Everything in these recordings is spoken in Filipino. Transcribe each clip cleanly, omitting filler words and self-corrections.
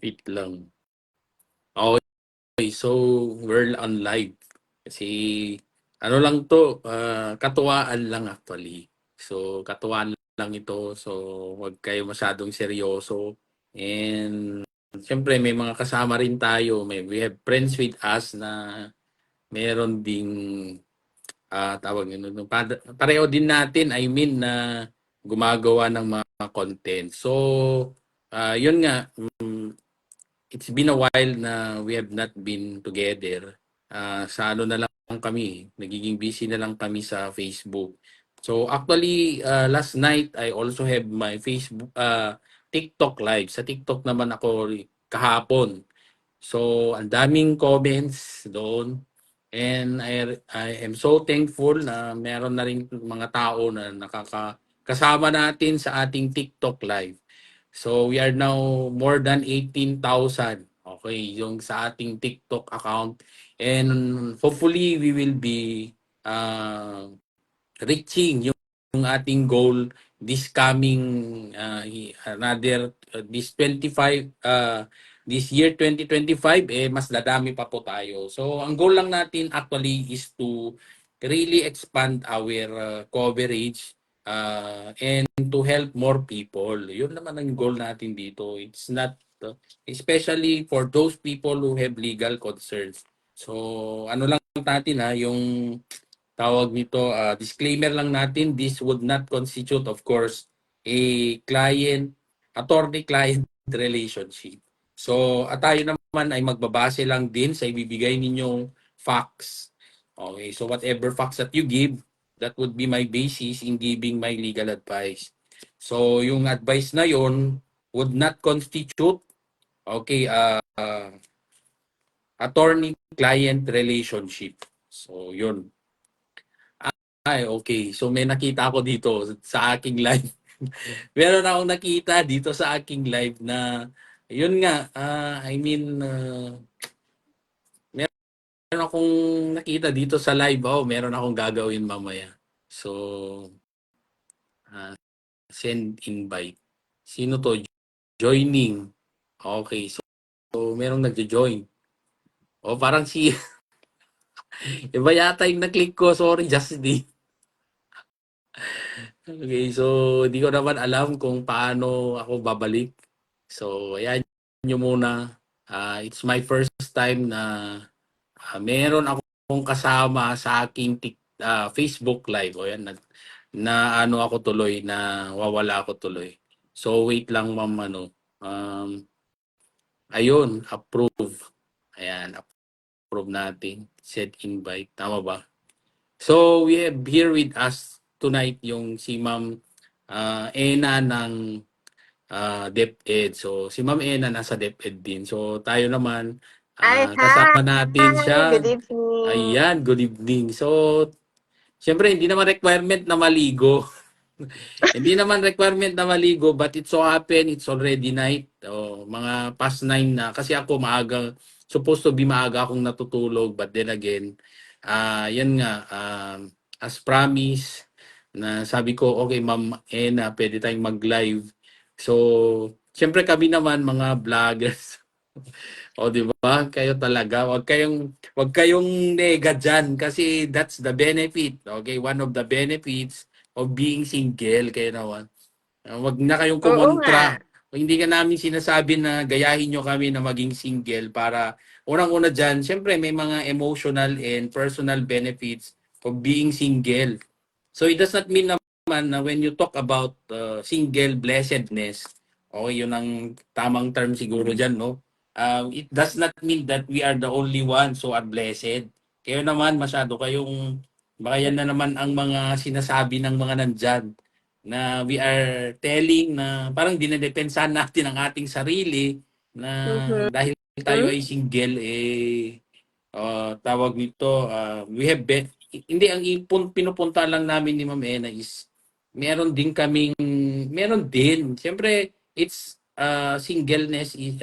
Wait lang. Okay, so we're on live. Kasi ano lang to, katuwaan lang actually. So katuwaan lang ito. So wag kayo masyadong seryoso. And siyempre may mga kasama rin tayo. We have friends with us na meron ding tawag yun, pareho din natin, I mean, na gumagawa ng mga content. So, yun nga, it's been a while na we have not been together. Sa ano na lang kami, nagiging busy na lang kami sa Facebook. So actually, last night I also have my Facebook, TikTok live. Sa TikTok naman ako kahapon. So ang daming comments doon. And I am so thankful na meron na rin mga tao na kasama natin sa ating TikTok live. So we are now more than 18,000. Okay, yung sa ating TikTok account. And hopefully we will be uh, reaching yung ating goal this coming another this 25 this year 2025 mas dadami pa po tayo. So ang goal lang natin actually is to really expand our coverage and to help more people. Yun naman ang goal natin dito. It's not especially for those people who have legal concerns. So ano lang natin yung tawag nito, disclaimer lang natin, this would not constitute, of course, a attorney-client relationship. So, at tayo naman ay magbabase lang din sa ibibigay ninyong facts. Okay, so whatever facts that you give, that would be my basis in giving my legal advice. So, yung advice na yon would not constitute, okay, attorney-client relationship. So, yun. Ay, okay. So may nakita ako dito sa aking live. Meron akong nakita dito sa aking live na yun nga, I mean, meron akong nakita dito sa live. Oh, meron akong gagawin mamaya. So, send invite. Sino to? Joining. Okay, so merong nagjo-join. Oh, parang si iba yata yung na-click ko. Sorry, Justin. Okay, so hindi ko naman alam kung paano ako babalik. So, ayan nyo muna. It's my first time na meron akong kasama sa aking Facebook Live. O yan, na ano ako tuloy, na wawala ako tuloy. So, wait lang ma'am, ayun, approve. Ayan, approve natin. Set invite. Tama ba? So, we have here with us tonight yung si Ma'am Ena ng DepEd. So, si Ma'am Ena nasa DepEd din. So, tayo naman, Hi, kasama natin siya. good evening. Ayan, good evening. So, siyempre, hindi naman requirement na maligo. Hindi naman requirement na maligo, but it so happen, it's already night. Mga past 9 na. Kasi ako maaga, supposed to be maaga akong natutulog. But then again, yan nga, as promised, na sabi ko, okay, Ma'am Ena, pwede tayong mag-live. So, siyempre kami naman, mga vloggers. O, di ba? Kayo talaga. Wag kayong nega dyan kasi that's the benefit. Okay? One of the benefits of being single. Kayo naman. Wag na kayong Oo nga. kumontra. Hindi ka namin sinasabi na gayahin nyo kami na maging single para unang-una dyan, syempre may mga emotional and personal benefits of being single. So it does not mean naman na when you talk about single blessedness, okay, yun ang tamang term siguro dyan, no? It does not mean that we are the only ones who are blessed. Kayo naman, masyado kayong, baka yan na naman ang mga sinasabi ng mga nandyan na we are telling na parang dinedepensahan natin ang ating sarili na dahil tayo ay single, tawag nito, we have hindi ang pinupunta lang namin ni Ma'am Ena is meron din. Siyempre, it's singleness is,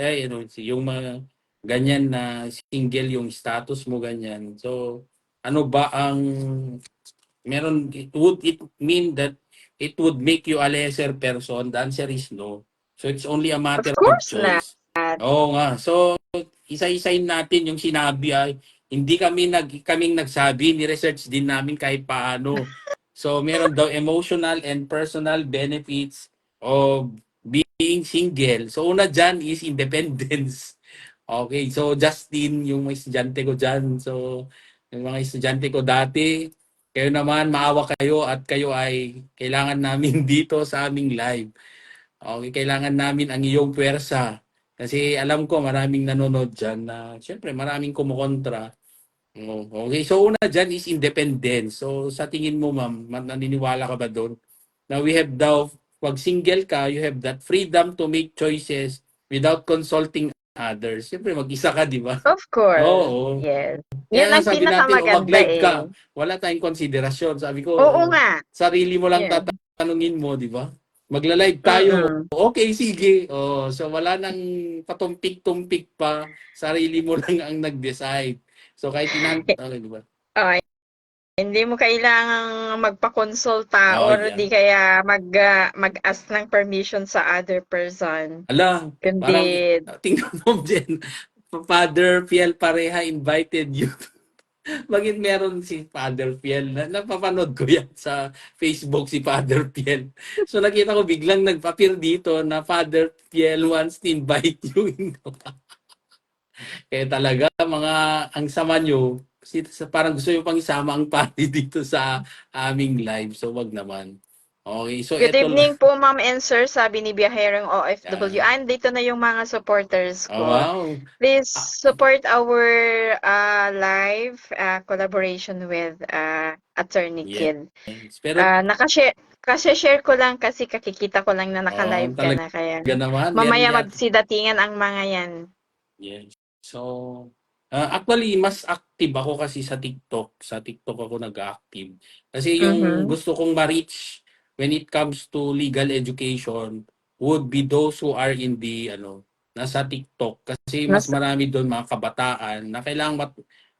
yung mga ganyan na single yung status mo ganyan. So, ano ba ang would it mean that it would make you a lesser person? The answer is no. So, it's only a Of matter of course not. choice. Oo nga. So, isa-isahin natin yung sinabi ay hindi kaming nagsabi, ni-research din namin kahit paano. So, meron daw emotional and personal benefits of being single. So, una dyan is independence. Okay, so Justin, yung mga estudyante ko dyan. So, yung mga estudyante ko dati, kayo naman, maawa kayo at kayo ay kailangan namin dito sa aming live. Okay, kailangan namin ang iyong puwersa. Kasi alam ko maraming nanonood dyan na siyempre maraming kumukontra. Okay, so una dyan is independence. So sa tingin mo ma'am, naniniwala ka ba doon? Na we have daw, pag single ka, you have that freedom to make choices without consulting others. Siyempre mag-isa ka, di ba? Of course, Oo. yes. Kaya Yun nga ang sabi natin, o pinakamaganda mag-live eh. ka, wala tayong konsiderasyon. Sabi ko, Oo nga. sarili mo lang Yeah. tatanungin mo, di ba? Magla-live tayo. Mm-mm. Okay, sige. Oh, so wala nang patumpik-tumpik pa. Sarili mo lang ang nag-decide. So kahit okay, di ba? Oh, hindi mo kailangang magpakonsulta Oh, or yeah. di kaya mag-ask ng permission sa other person. Ala, parang Kundi, tingnan mo din. Father Piel Pareha invited you. Bakit meron si Father Piel? Napapanood ko yan sa Facebook si Father Piel. So nakita ko biglang nagpa-appear dito na Father Piel wants to invite you. Kaya talaga mga ang sama nyo, parang gusto nyo pang isama ang party dito sa aming live. So wag naman. Okay, so good eto lang. evening po ma'am and sir, sabi ni Biyaherong OFW. Yan. Andito na yung mga supporters Oh, ko. wow. Please Ah, support our live collaboration with Attorney yes. Kid. Pero Kasi share ko lang kasi kakikita ko lang na naka-live ka talaga na kaya naman, meron mamaya yata. magsidatingan ang mga yan. Yes. So, actually, mas active ako kasi sa TikTok. Sa TikTok ako nag-active. Kasi yung Mhm. gusto kong ma-reach when it comes to legal education would be those who are in the, nasa TikTok. Kasi mas Nas marami doon mga kabataan na kailangan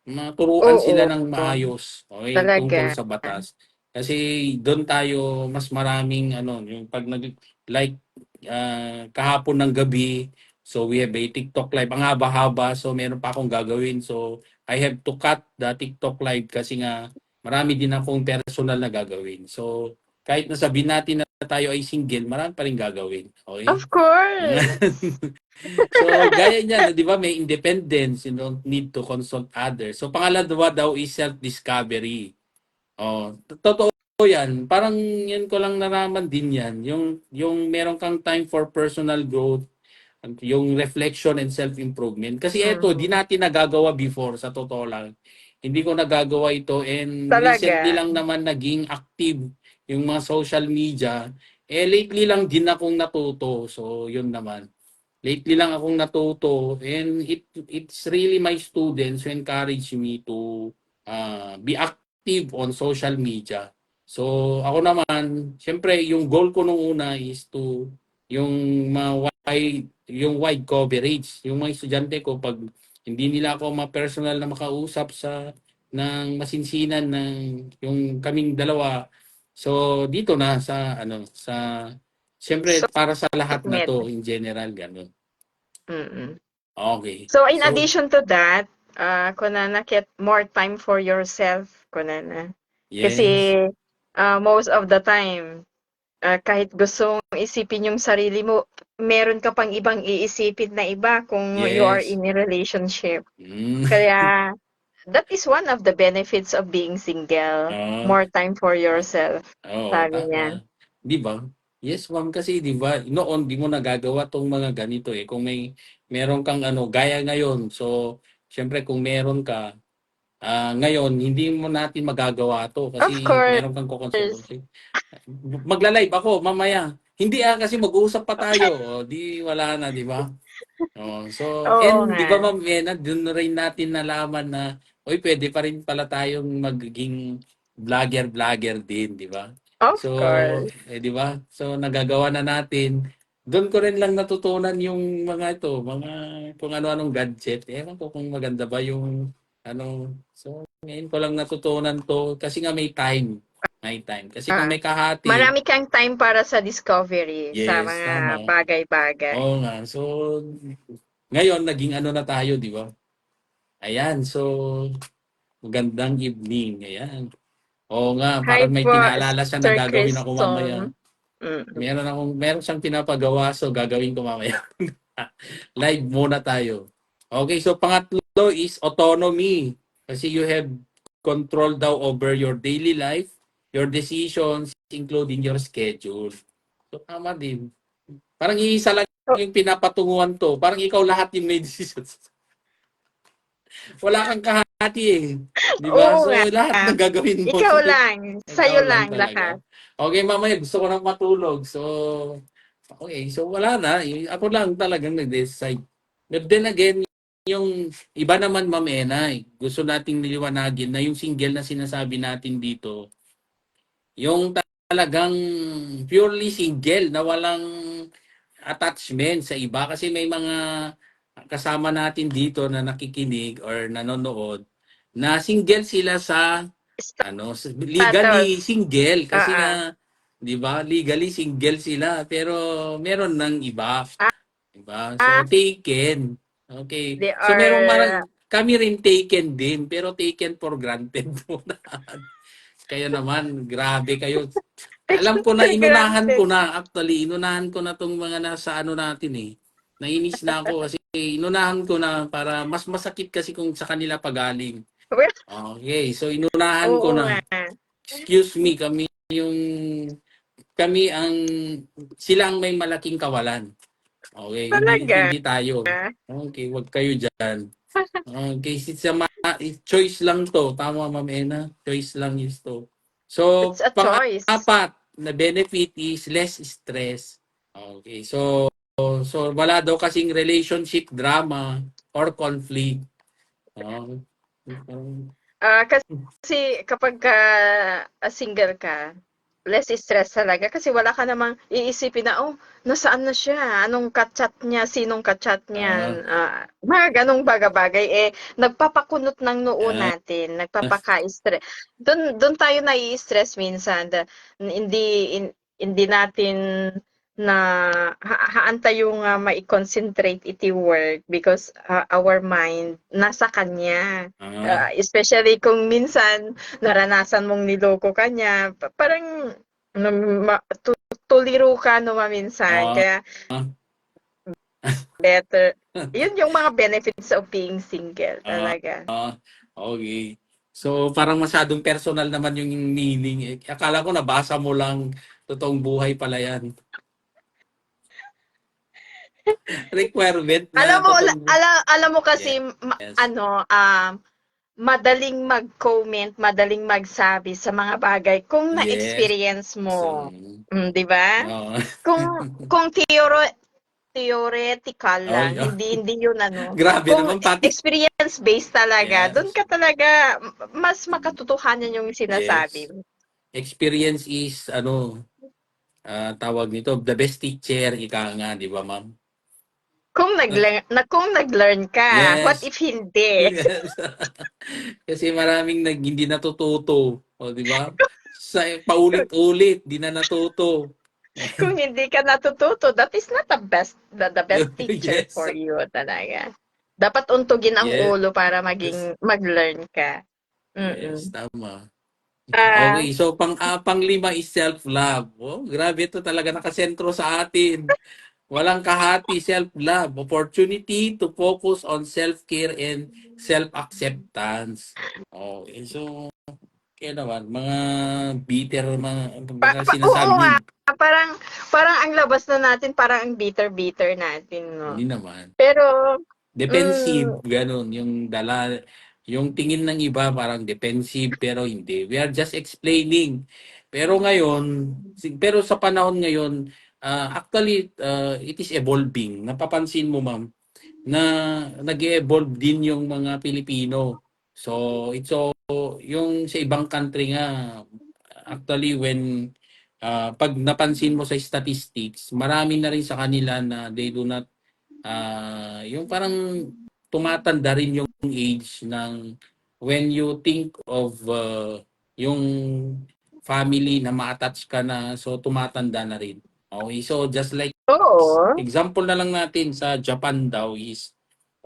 maturuan sila Oo, ng maayos, okay, tungkol talaga. sa batas. Kasi doon tayo mas maraming, yung pag like, kahapon ng gabi, so we have a TikTok live. Ang haba-haba, so meron pa akong gagawin. So I have to cut the TikTok live kasi nga marami din akong personal na gagawin. So kahit nasabihin natin na tayo ay single, marami pa rin gagawin. Okay? Of course. So gaya niyan, 'di ba, may independence, you don't need to consult others. So pangalawa daw is self-discovery. Oh, totoo 'yan. Parang 'yan ko lang naraman din 'yan. Yung meron kang time for personal growth, yung reflection and self-improvement. Kasi eto, di Mhm. natin nagagawa before, sa totoo lang. Hindi ko nagagawa ito and recently Talaga. lang naman naging active yung mga social media. Lately lang din akong natuto. So, yun naman. Lately lang akong natuto and it's really my students who encourage me to be active on social media. So, ako naman, syempre, yung goal ko nung una is to yung wide coverage. Yung mga estudyante ko, pag hindi nila ako ma-personal na makausap ng masinsinan ng yung kaming dalawa. So dito na siyempre So, para sa lahat na med. to in general ganun. Mm. Okay. So, in So addition to that, kunana, get more time for yourself, kunana. yes. Kasi, most of the time, kahit gusto mong isipin yung sarili mo, meron ka pang ibang iisipin na iba kung you are Yes. in a relationship. Mm. Kaya, that is one of the benefits of being single. Ah, More time for yourself, Oo, sabi niya. tama. 'Di ba? Yes, ma'am, kasi 'di ba, noon 'di mo nagagawa 'tong mga ganito eh. Kung meron kang gaya ngayon. So, siyempre kung meron ka, ngayon hindi mo natin magagawa 'to Of kasi course. meron kang kokonsultation. Magla-live ako mamaya. Hindi kasi mag-uusap pa tayo. O, di wala na, 'di ba? Oh, so Oo and nga. 'di ba Ma'am Ena, dun rin natin nalaman na oy pwede pa rin pala tayong magiging vlogger din, 'di ba? Of So, course. 'di ba? So nagagawa na natin. Doon ko rin lang natutunan yung mga kung ano-anong gadget. Ewan ko kung maganda ba yung So ngayon ko lang natutunan to kasi nga may time. May time. Kasi kung Ah, may kahati, marami kang time para sa discovery, sa yes, mga tama. bagay-bagay. Oo nga. So, Ngayon, naging ano na tayo, di ba? Ayan, so, magandang evening. Ayan. Oo nga, Hi parang may po, pinaalala siya na Sir gagawin ako mamaya. Christon. Mm. Meron siyang pinapagawa, so gagawin ko mamaya. Live muna tayo. Okay, so pangatlo is autonomy. Kasi you have control daw over your daily life, your decisions, including your schedule. So tama din. Parang iisa lang Oh, yung pinapatunguhan to. Parang ikaw lahat yung may decisions. Wala kang kahati eh. Di ba? oo nga. So lahat ng gagawin mo. Ikaw So, lang. ikaw Sa'yo lang lang lahat. talaga. Okay, mamaya gusto ko nang matulog. So, okay. So, wala na. Ako lang talagang nag-decide. But then again, yung iba naman, Ma'am Enay, gusto nating niliwanagin na yung single na sinasabi natin dito, yung talagang purely single na walang attachment sa iba. Kasi may mga kasama natin dito na nakikinig or nanonood na single sila sa legally Status. single kasi Ah, nga 'di ba legally single sila pero meron ng iba, ah, 'di ba? So ah, taken. Okay. they So merong are kami rin taken din pero taken for granted muna. Kayo naman, grabe kayo. Alam taken ko na for granted. inunahan ko na tong mga nasa ano natin eh. Nainis na ako kasi inunahan ko na para mas masakit kasi kung sa kanila pagaling. Well, Okay, so inunahan ko oo na. nga. Excuse me, yung kami ang sila ang may malaking kawalan. Okay, Talaga. hindi tayo. Okay, wag kayo diyan. Okay, choice lang to. Tama, Ma'am Ena. Choice lang is to. So, It's a choice. pang-apat na benefit is less stress. Okay, so wala daw kasing relationship drama or conflict. Oh, Kasi kapag single ka, less stress talaga kasi wala ka namang iisipin na, oh, nasaan na siya? Anong kachat niya? Sinong kachat niya? ah, Mga ganong bagay-bagay. Nagpapakunot ng noo ah, natin, nagpapaka-stress. Doon tayo nai-stress minsan. Hindi natin na haantay yung mai-concentrate iti work because our mind nasa kanya. ah, Especially kung minsan naranasan mong niloko ka niya, parang ano, tuliro ka no minsan. ah, Kaya ah, better. Yun yung mga benefits of being single ah, talaga. ah, okay. So, parang masyadong personal naman yung meaning. Akala ko nabasa mo lang, totoong buhay pala yan. Requirement Alam na mo, totoong buhay. alam mo kasi Yes. madaling mag-comment, madaling magsabi sa mga bagay kung Yes. na-experience mo. So, 'Di ba? oh. Kung theoretical lang, Oh, hindi yun ano. grabe Kung naman pati. experience based talaga, doon Yes. ka talaga mas makatotohanan yung sinasabi Yes. mo. Experience is tawag nito, the best teacher, ika nga, di ba, ma'am? Kung nag-learn ka, what Yes. if hindi? Yes. Kasi maraming hindi natututo, o di ba? Sa paulit-ulit, di na natuto. Kung hindi ka natututo, that is not the best teacher Yes. for you talaga. Dapat untugin ang Yes. ulo para mag-learn ka. Yes, Mm. tama. Ah, Okay, so panglima is self-love. Oh, grabe ito talaga nakasentro sa atin. Walang kahati, self-love. Opportunity to focus on self-care and self-acceptance. Okay, so kaya naman, mga bitter, mga oo sinasabi nga, niyo, parang parang ang labas na natin, parang ang bitter-bitter natin, no? hindi naman. Pero, Defensive, ganun. Yung tingin ng iba parang defensive, pero hindi. We are just explaining. Pero ngayon, pero sa panahon ngayon, actually, it is evolving. Napapansin mo, ma'am, na nag-evolve din yung mga Pilipino. So, yung sa ibang country nga, actually, pag napansin mo sa statistics, marami na rin sa kanila na they do not yung parang tumatanda rin yung age ng when you think of yung family na ma-attach ka na, so tumatanda na rin. Okay, so just like oo. example na lang natin sa Japan daw is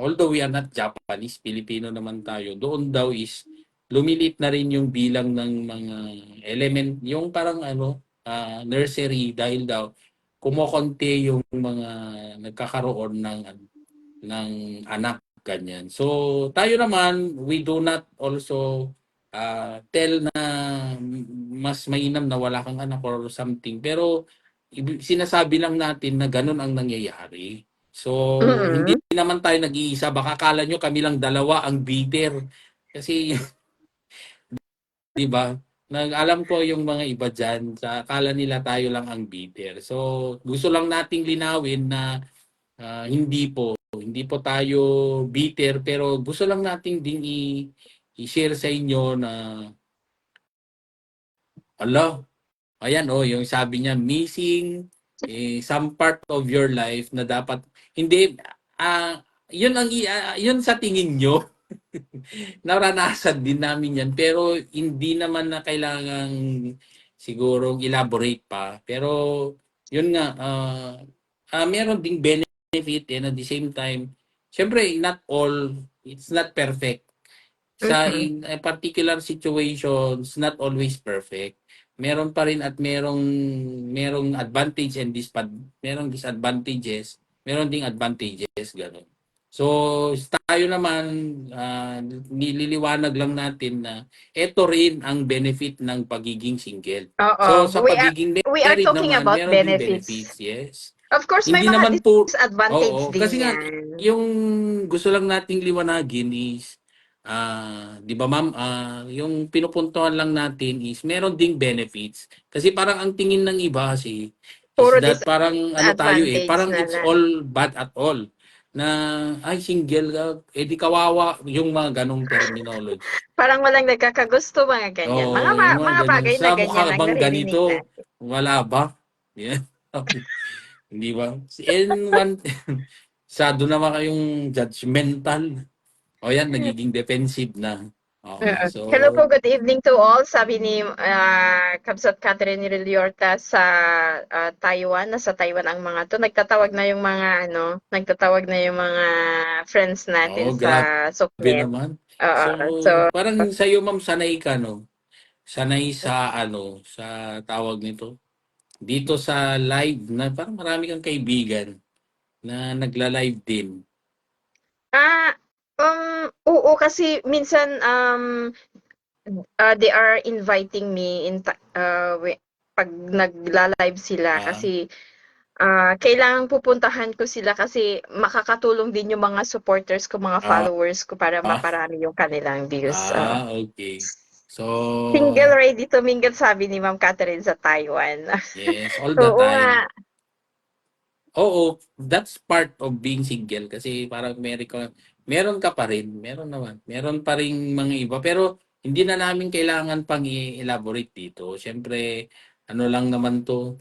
although we are not Japanese, Pilipino naman tayo, doon daw is lumilit na rin yung bilang ng mga element, yung parang nursery dahil daw kumokonti yung mga nagkakaroon ng anak ganyan. So tayo naman, we do not also tell na mas mainam na wala kang anak or something. Pero sinasabi lang natin na ganun ang nangyayari. So hindi Mm. naman tayo nag-iisa. Baka akala nyo kami lang dalawa ang bitter. Kasi 'di ba? Alam ko yung mga iba diyan, sa akala nila tayo lang ang bitter. So gusto lang nating linawin na hindi po tayo bitter pero gusto lang nating ding i-share sa inyo na ala, ayan yung sabi niya missing some part of your life na dapat hindi yun yun sa tingin nyo. Naranasan din namin yan pero hindi naman na kailangang siguro elaborate pa. Pero yun nga meron ding benefit and at the same time, syempre not all, it's not perfect. Sa Mhm. in a particular situations, not always perfect. Meron pa rin at merong advantage and merong disadvantages, meron ding advantages ganun. So, tayo naman nililiwanag lang natin na ito rin ang benefit ng pagiging single. So, Oo. sa pagiging We are married talking naman, about meron ding benefits. benefits, yes. Of course, may Hindi mga naman po, disadvantage oo, din kasi nga yan. yung gusto lang nating liwanagin is 'di ba ma'am, yung pinupuntuhan lang natin is meron ding benefits. Kasi parang ang tingin ng iba kasi is Puro that parang ano tayo disadvantage parang na it's lang. all bad at all. Na ay single ka, di kawawa yung mga ganong terminology. Parang walang nagkakagusto, mga ganyan. Oo, yung mga Mga ganyan. bagay na Sa ganyan mukha ang bang naririnig ganito? natin. Wala ba? Yeah. Hindi ba? And one, sado naman kayong judgmental. O yan, nagiging defensive na. Okay, so, Hello po, good evening to all. Sabi ni Kabsat Catherine Rilliorta sa Taiwan. Nasa Taiwan ang mga to. Nagtatawag na yung mga friends natin sa grabe Suknet. naman. Oo. So, So, parang sa'yo, ma'am, sanay ka, no? Sanay sa, sa tawag nito. Dito sa live, na parang marami kang kaibigan na nagla-live din. ah, oo, kasi minsan, they are inviting me pag nagla-live sila Ah, kasi kailangang pupuntahan ko sila kasi makakatulong din yung mga supporters ko, mga ah, followers ko para ah, maparami yung kanilang views. okay. So, Single ready to mingle, sabi ni Ma'am Catherine sa Taiwan. yes, all the Oo time. nga. Oo, that's part of being single kasi parang meron ka pa rin, meron naman. Meron pa ring mga iba pero hindi na namin kailangan pang i-elaborate dito. Siyempre, ano lang naman 'to,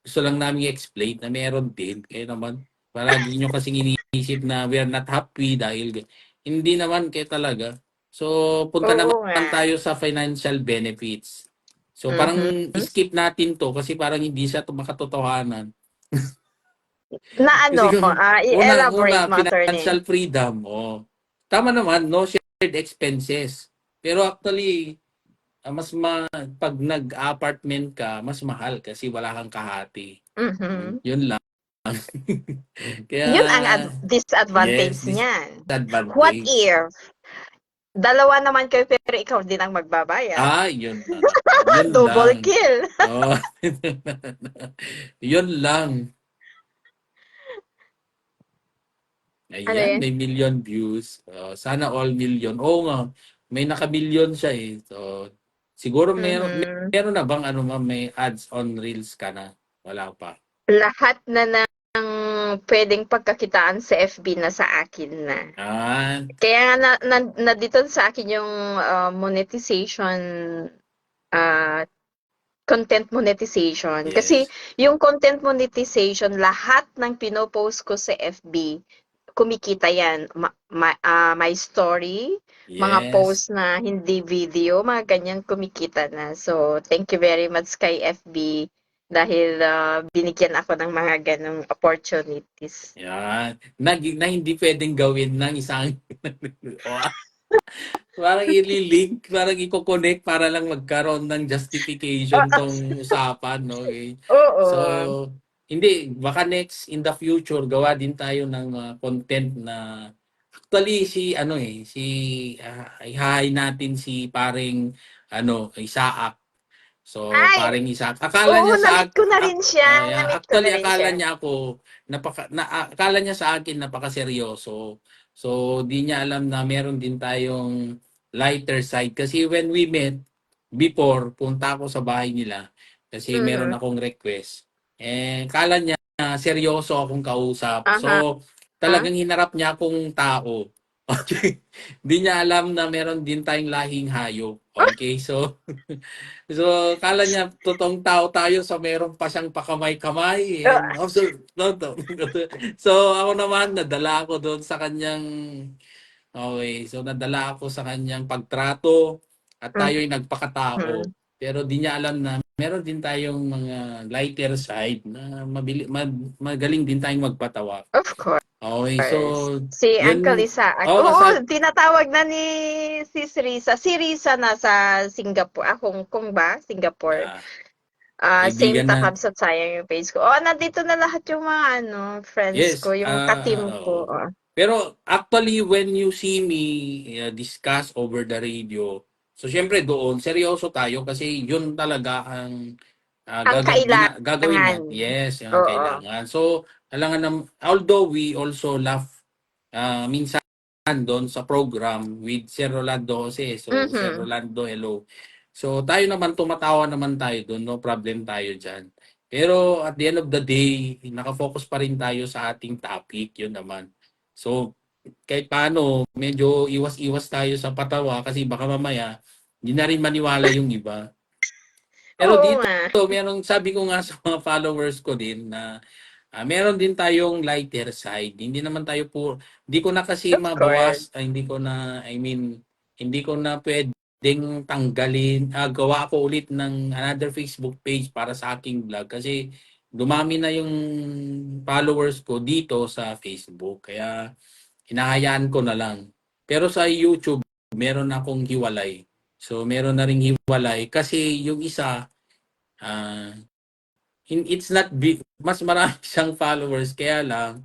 gusto lang namin i-explain na meron din. Kayo naman, palagi nyo kasing iniisip na we are not happy dahil hindi naman kayo talaga. So, punta Oo naman nga. tayo sa financial benefits. So, Mhm. parang skip natin 'to kasi parang hindi siya makatotohanan. Na Kasi ano, kung i-elaborate unang-una, mo, attorney. financial freedom, tama naman, no shared expenses. Pero actually, pag nag-apartment ka, mas mahal kasi wala kang kahati. Mhm. Yun lang. Kaya, Yun ang disadvantage yes, niyan. What disadvantage. if dalawa naman kayo pero ikaw din ang magbabayad? Yun na naman. Yun Double lang. kill. Oh, yun lang. Ano Ayan, yan? may million views. Sana all million. Oo nga, may naka-million siya eh. So, siguro Mhm. meron na bang may ads on Reels ka na? Wala pa. Lahat na ng pwedeng pagkakitaan sa FB na sa akin na. Ah, Kaya nga na dito sa akin yung monetization, ah, content monetization. Kasi yes. yung content monetization, lahat ng pinopost ko sa FB, kumikita yan. My story, mga Yes. post na hindi video, mga ganyan kumikita na. So, thank you very much kay FB. dahil binigyan ako ng mga ganong opportunities. Yan. Na hindi pwedeng gawin ng isang parang ililink, parang i-connect para lang magkaroon ng justification Oo. tong usapan, no? Okay? So, Oo. hindi, baka next in the future gawa din tayo ng content na actually ihahay natin si paring Isaac. So, Ay, paring Isaac. Akala oo, niya na-meet ko na rin siya. yeah, Na-meet ko na actually rin siya. akala niya sa akin napakaseryoso. So, di niya alam na meron din tayong lighter side. Kasi when we met before, punta ako sa bahay nila kasi meron Mhm. akong request. Akala niya seryoso akong kausap. Aha. So, talagang hinarap niya akong tao. Okay. Di niya alam na meron din tayong lahing hayop. Okay, so so, kala niya totoong tao tayo so meron pa siyang pakamay-kamay and also no, no. So ako naman nadala ako doon sa kanyang okay, so nadala ako sa kanyang pagtrato at tayo'y nagpakatao. Mhm. Pero di niya alam na meron din tayong mga lighter side na magaling din tayong magpatawa. Of course. Okay, so Si Uncle yun Isaac. oh, Oo, tinatawag na ni Sis Risa. Si Risa nasa Singapore. Hong Kong ba? Singapore. yeah, Same kaibigan na takam sa sayang yung page ko. Oh, nandito na lahat yung mga friends yes, ko, yung ka-team ko. oo. Pero actually, when you see me discuss over the radio, so syempre doon, seryoso tayo kasi yun talaga ang Ang gagawin kailangan. natin. Yes, yun ang Oo. kailangan. So, kailangan although we also laugh minsan doon sa program with Sir Rolando Jose. So, Sir Mhm. Rolando, hello. So, tayo naman, tumatawa naman tayo doon. No problem tayo dyan. Pero at the end of the day, nakafocus pa rin tayo sa ating topic. Yun naman. So, kahit paano, medyo iwas-iwas tayo sa patawa kasi baka mamaya, hindi na rin maniwala yung iba. Pero Oo dito, nga. sabi ko nga sa mga followers ko din na meron din tayong lighter side. Hindi naman tayo hindi ko na kasi Of course. hindi ko na, hindi ko na pwedeng tanggalin, gawa ako ulit ng another Facebook page para sa aking vlog kasi dumami na yung followers ko dito sa Facebook. Kaya hinahayaan ko na lang. Pero sa YouTube, meron akong hiwalay. So, meron na ring hiwalay kasi yung isa, ah, it's not big, mas marami siyang followers kaya lang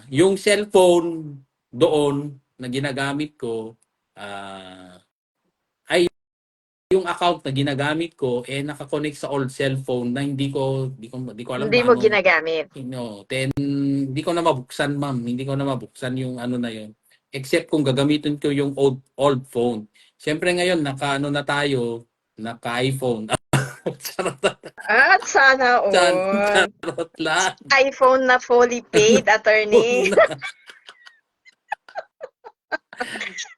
yung cellphone doon na ginagamit ko ay yung account na ginagamit ko naka-connect sa old cellphone na hindi ko alam Hindi mo paano ginagamit. then hindi ko na mabuksan ma'am hindi ko na mabuksan yung ano na yun except kung gagamitin ko yung old phone. Siyempre ngayon naka na tayo naka iPhone. At sana all. Charot lang. iPhone na fully paid, attorney.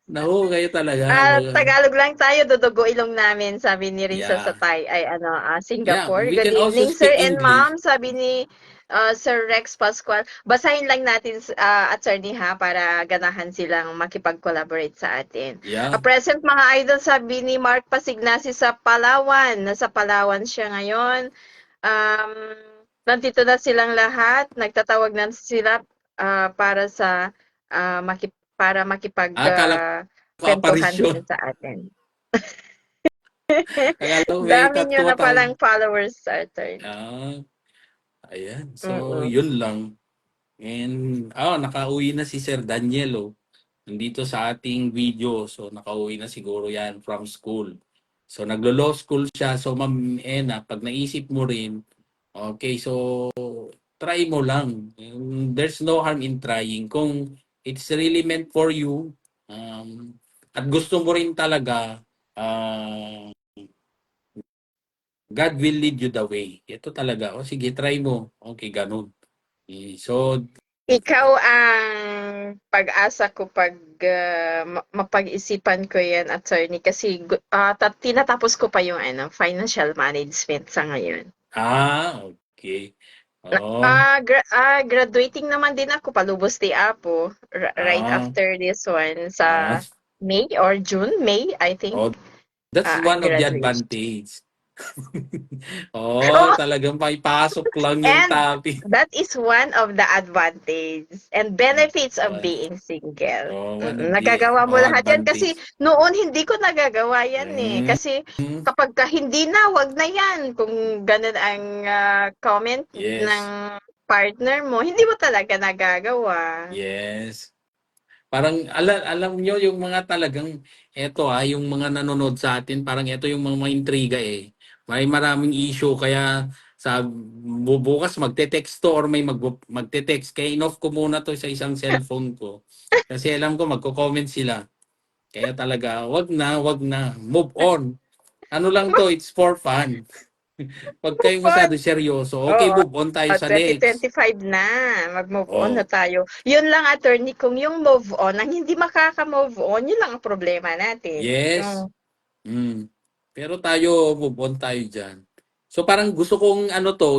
Naku, kayo talaga. Tagalog lang tayo, dudugo ilong namin, sabi ni Risa sa Yeah. Yeah, Singapore. we Good can also evening, sir speak and English. ma'am, sabi ni Sir Rex Pascual. Basahin lang natin, attorney ha, para ganahan silang makipag-collaborate sa atin. Yeah. Present mga idol, sabi ni Mark Pasignasi sa Palawan. Nasa Palawan siya ngayon. Nandito na silang lahat. Nagtatawag na sila para sa para Akala ko kwentuhan aparisyon. din sa atin. Akala ko may Dami nyo na tumatawag. palang followers, Arthur. Ayan. So, Mm-mm. yun lang. And, nakauwi na si Sir Daniel, oh. Nandito sa ating video. So, nakauwi na siguro yan from school. So, naglo-law school siya. So, Ma'am Ena, pag naisip mo rin, okay, so, try mo lang. There's no harm in trying. Kung it's really meant for you, at gusto mo rin talaga, God will lead you the way. Ito talaga. O sige, try mo. Okay, ganun. So, Ikaw ang pag-asa ko pag mapag-isipan ko yan, attorney, kasi tinatapos ko pa yung financial management sa ngayon. okay. Oh, Graduating naman din ako, palubos di Apo, right ah, after this one ah. sa May or June, May, I think. Oh, that's I one of the graduate. advantage. Oh, talagang maipasok lang yung And topic. that is one of the advantage and benefits of Uh, being single. one of the Nagagawa mo lahat yan kasi advantage. noon hindi ko nagagawa yan eh. Mm, Kasi kapag ka hindi na, wag na yan. Kung ganun ang comment ng yes. partner mo, hindi mo talaga nagagawa. Yes. Parang alam nyo yung mga talagang yung mga nanonood sa atin, parang eto yung mga intriga eh. May maraming issue kaya sa bukas magte-text to or may magte-text kaya inoff ko muna to sa isang cellphone ko. Kasi alam ko magko-comment sila. Kaya talaga wag na, move on. Ano lang to, it's for fun. Wag kayong masyado seryoso. Okay, Oo. move on tayo sa next. 2025 na, mag-move on na Oh, tayo. Yun lang, attorney, kung yung move on, ang hindi makaka-move on, yun lang ang problema natin. yes. Mm. Pero tayo, move on tayo dyan. So parang gusto kong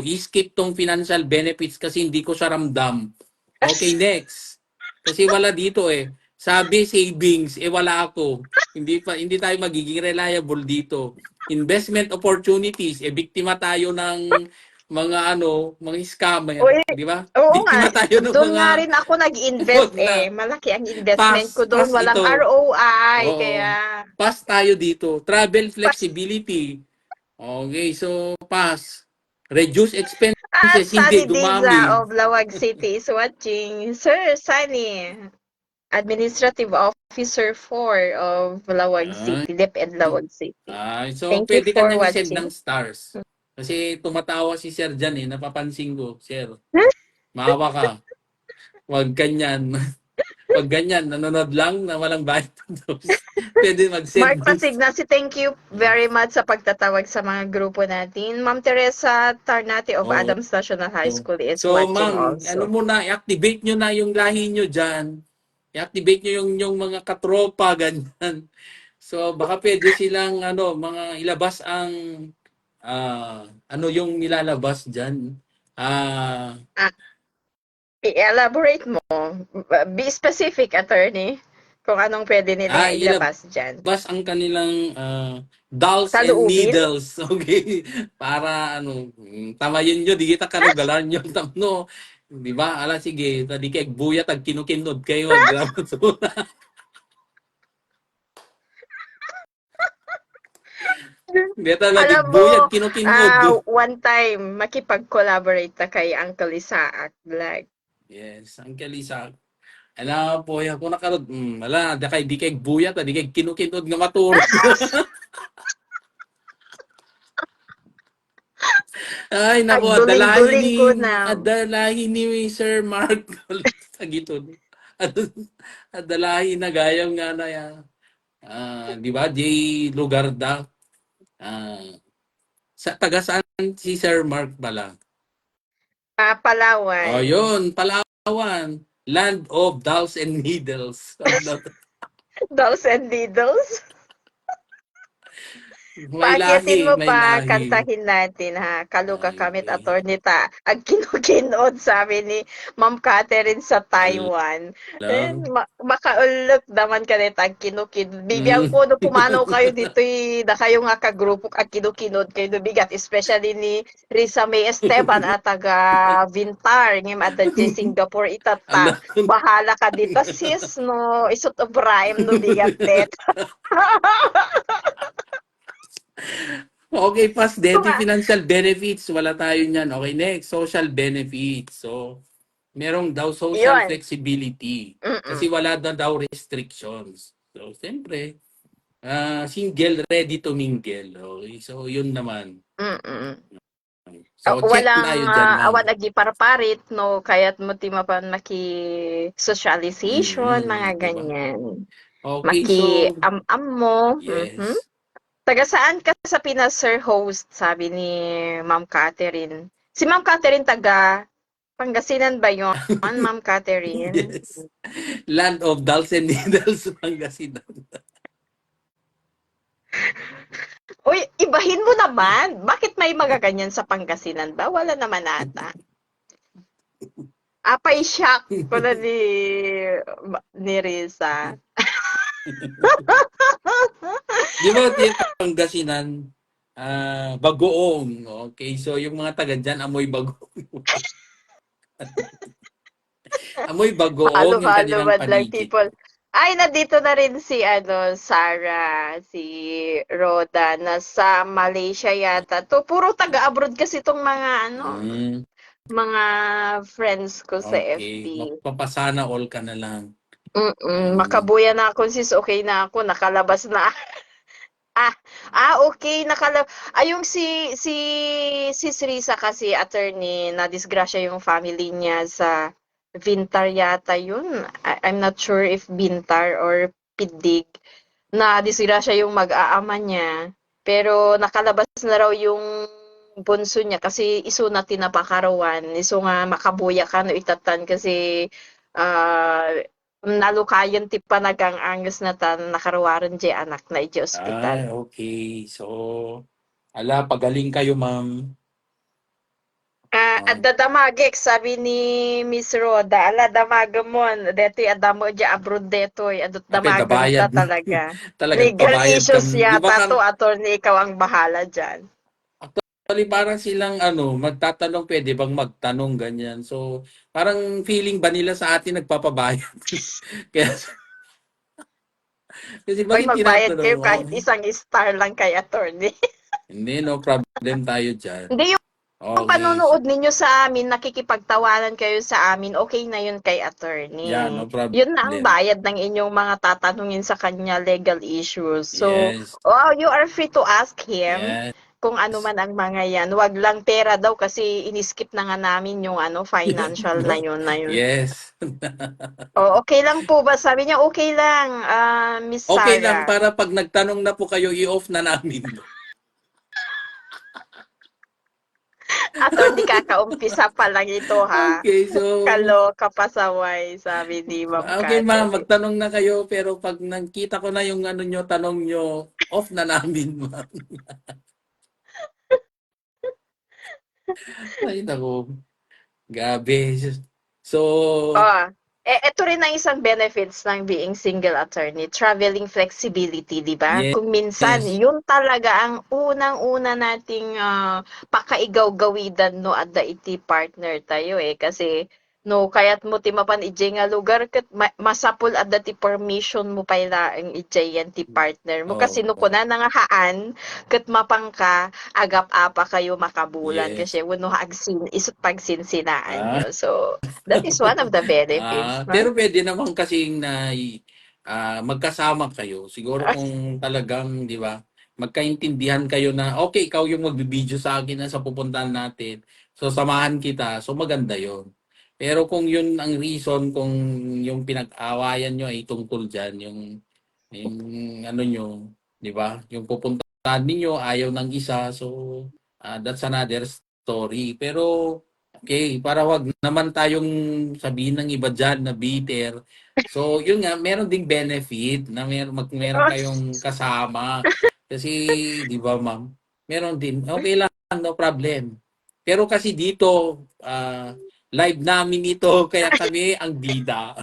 i-skip tong financial benefits kasi hindi ko siya ramdam. Okay, next. Kasi wala dito eh. Sabi savings, wala ako. Hindi tayo magiging reliable dito. Investment opportunities, biktima tayo ng mga scammer, Uy, di ba? oo nga, Biktima tayo ng doon mga nga rin ako nag-invest wag na. eh. Malaki ang investment ko Pass, doon, pass walang ito. ROI, Oo. kaya Pass tayo dito. Travel pas. flexibility. Okay, so pass. Reduce At expenses, hindi Sunny Diza dumami. of Lawag City is watching. Sir Sunny, Administrative Officer 4 of Lawag Ay, City, DepEd Lawag City. so Thank you pwede ka for niyang i-send watching. ng stars. Kasi tumatawa si Sir dyan eh, napapansin ko. Sir, maawa ka. Huwag ganyan. Huwag ganyan, nanonood lang na walang bayad. Pwede Mark mag-send ng Pasignasi, thank you very much sa pagtatawag sa mga grupo natin. Ma'am Teresa Tarnati of Oo. Adams National High School is So watching ma'am, also. muna, i-activate nyo na yung lahi nyo dyan. I-activate nyo yung mga katropa, ganyan. So baka pwede silang mga ilabas ang yung nilalabas diyan. Ah, Ah, i-elaborate mo. Be specific, attorney, kung anong pwede nilang ilabas ilabas dyan. ang kanilang dolls and Saluubin? needles. Okay? Para tamayin nyo, di kita karugalan nyo. No, di ba? Ala, sige, tadi kay buya tag kinukinod kayo. So, Beta lagi Alam mo, buyag kinukinod. one time, makipag-collaborate na kay Uncle Isaac Vlog. Yes, ang kalisa. Ala po ya ko nakarod. Ala, da kay di kay buya ta di kay kinukinod nga maturog. Ay nako, Nagduling-duling ko na. adalahin ni Sir Mark sa gitod. Adalahin na gayam nga na ya. Di ba? Di lugar da. Sa taga saan si Sir Mark pala? Oh, Palawan. yun, Palawan. Land of Dolls and Needles. Dolls and Needles. May Paakyatin lahi, mo may pa, lahi. kantahin natin ha. Kaluka Ay, kamit attorney ta. Ang kinukinod sabi ni Ma'am Catherine sa Taiwan. alam. Makaulot naman ka nito ang kinukinod. Bibiyang Mm. ko no pumanaw kayo dito na kayo nga kagrupo ang kinukinod kayo no bigat. Especially ni Risa May Esteban at taga Vintar. Ngayon at Singapore itata. Alam. Bahala ka dito sis no. Isot of rhyme no bigat det. Okay, pas Ito Daddy nga. financial benefits. Wala tayo niyan. Okay, next. Social benefits. So, merong daw social Yun. flexibility. Kasi Mm-mm. wala na daw restrictions. So, siyempre, single, ready to mingle. Okay, so yun naman. Mm. So, check Walang tayo dyan, ma'am. awan agi parparit no kaya't mo ti mapan maki socialization mga Di ba? ganyan. Okay, Maki so, am mo. yes. Taga saan ka sa Pinas, sir host? Sabi ni Ma'am Catherine. Si Ma'am Catherine taga Pangasinan ba yon, Ma'am Catherine? Yes. Land of Dolls and Needles, Pangasinan. Uy, ibahin mo naman. Bakit may magaganyan sa Pangasinan ba? Wala naman ata. Apay shock ko na ni Risa. Di ba, di Pangasinan, bagoong. Okay, so yung mga taga dyan, amoy bagoong. Amoy bagoong yung Halo-halo kanilang man lang paligid. people. Ay, nandito na rin si Sarah, si Roda, nasa Malaysia yata. To puro taga-abroad kasi itong Hmm, mga friends ko sa okay. FB. Magpapasana all ka na lang. Hmm. Makabuya na ako sis, okay na ako, nakalabas na. Ah, okay, yung si Risa kasi attorney, na disgrasya yung family niya sa Vintar yata yun. I'm not sure if Bintar or Pidig. Na disgrasya yung mag-aama niya. Pero nakalabas na raw yung bunso niya kasi iso na tinapakarawan. Iso nga makabuya ka no itatan kasi ah nalukayan ti panagang angus na tan nakarawaran di anak na iti ospital. Okay. So, pagaling kayo, ma'am. At Oh, dadamagek sabi ni Miss Roda, ala damagamon, detoy adamo di abroad detoy, adot damagan ta dabayad na. talaga. Talagang Legal pabayad ka. issues Di ba yata kang, to, attorney, ikaw ang bahala dyan. actually, parang silang magtatanong, pwede bang magtanong ganyan. So, parang feeling ba nila sa atin nagpapabayad? Kaya, kasi Hoy, bakit magbayad tinatanong kayo mo? kahit isang star lang kay attorney. Hindi, no problem tayo dyan. Hindi, yung Okay. panonood ninyo sa amin, nakikipagtawanan kayo sa amin, okay na yun kay Yeah, no attorney. Yun na ang problem. bayad ng inyong mga tatanungin sa kanya legal issues. So, Yes. you are free to ask him Yes. kung ano man ang mga yan. Wag lang pera daw kasi iniskip na nga namin yung financial na No? yun na yun. Yes. Okay lang po ba? Sabi niya, okay lang, Miss Okay lang Sarah. para pag nagtanong na po kayo, i-off na namin. Attorney, kakaumpisa pa lang ito ha. Okay, so Kaloka pasaway, sabi ni Ma'am okay ma'am, Catherine. magtanong na kayo pero pag nakita ko na yung nyo, tanong nyo, off na namin, ma'am. Ay, naku. Gabi. So, Oh, eto rin ang isang benefits ng being single attorney, traveling flexibility, 'di ba? yes. Kung minsan, yun talaga ang unang-una nating pakaigaw-gawidan no adda iti partner tayo kasi no kayat mo ti mapan ijay nga lugar ket masapul adda ti permission mo payla ang ijay yan ti partner mo kasi no Oh, kuna nga haan ket mapangka agap apa kayo makabulan yes. kasi wano agsin isut pagsinsinaan Ah, nyo. So, that is one of the benefits, no? pero pwede naman kasing magkasama kayo. Siguro Ah, kung talagang, di ba, magkaintindihan kayo na, okay, ikaw yung magbibideo sa akin na sa pupuntahan natin. So, samahan kita. So, maganda yon. Pero kung yun ang reason, kung yung pinag-awayan nyo ay tungkol dyan, yung ano nyo, di ba, yung pupuntahan ninyo, ayaw ng isa. So, that's another story. Pero, okay, para wag naman tayong sabihin ng iba dyan na bitter. So, yun nga, meron ding benefit na meron oh, kayong kasama. Kasi, di ba, ma'am? Meron din. Okay lang, no problem. Pero kasi dito, live namin ito, kaya kami ang bida.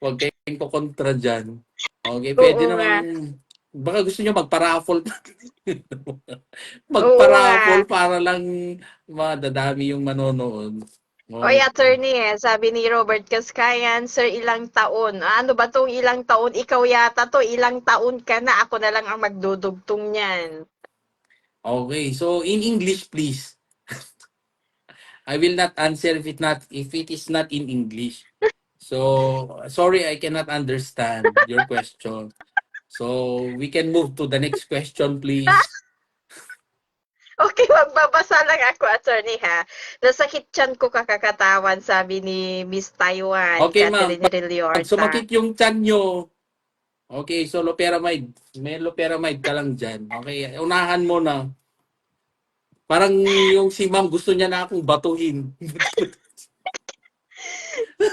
Huwag kayong kukontra dyan. Okay, oo pwede nga. namang, baka gusto nyo magpa-raffle. Oo nga. Magpa-raffle para lang madadami yung manonood. Oy, Okay. attorney, sabi ni Robert Kaskayan, sir, ilang taon? Ano ba tong ilang taon? Ikaw yata to, ilang taon ka na? Ako na lang ang magdudugtong niyan. Okay, so in English, please. I will not answer if it is not in English. So, sorry, I cannot understand your question. So, we can move to the next question, please. Okay, magbabasa lang ako, attorney, ha? Nasakit tiyan ko kakakatawan, sabi ni Miss Taiwan, Okay, ma'am. Catherine Pag Rilliorta. sumakit yung tiyan nyo, okay, so loperamide. May loperamide ka lang dyan. Okay, unahan mo na. Parang yung si ma'am gusto niya na akong batuhin.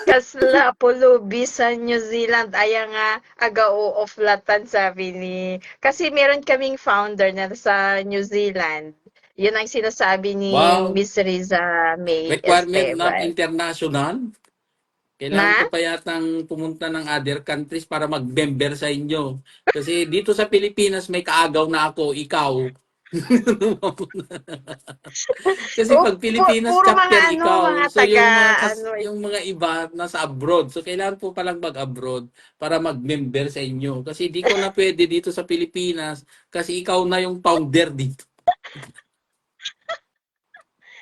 Kasla pulubi sa New Zealand aya nga agao of latan sabi ni kasi meron kaming founder na sa New Zealand. Yun ang sinasabi ni Wow, Miss Riza May requirement not Esteban. international. Kailangan ko Na? pa yatang pumunta ng other countries para mag-member sa inyo. Kasi dito sa Pilipinas may kaagaw na ako, ikaw. Kasi pag Pilipinas Puro chapter mga ano, ikaw, mga so taga ano, yung mga iba nasa abroad. So kailangan po palang mag-abroad para mag-member sa inyo. Kasi di ko na pwede dito sa Pilipinas kasi ikaw na yung founder dito.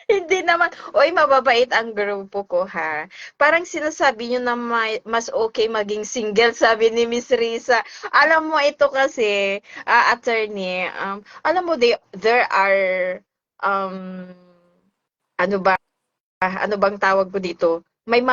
hindi naman, oy, mababait ang grupo ko ha. Parang sinasabi niyo na mas okay maging single, sabi ni Miss Risa. Alam mo ito kasi, attorney, alam mo there are um ano ba, ano bang tawag ko dito? May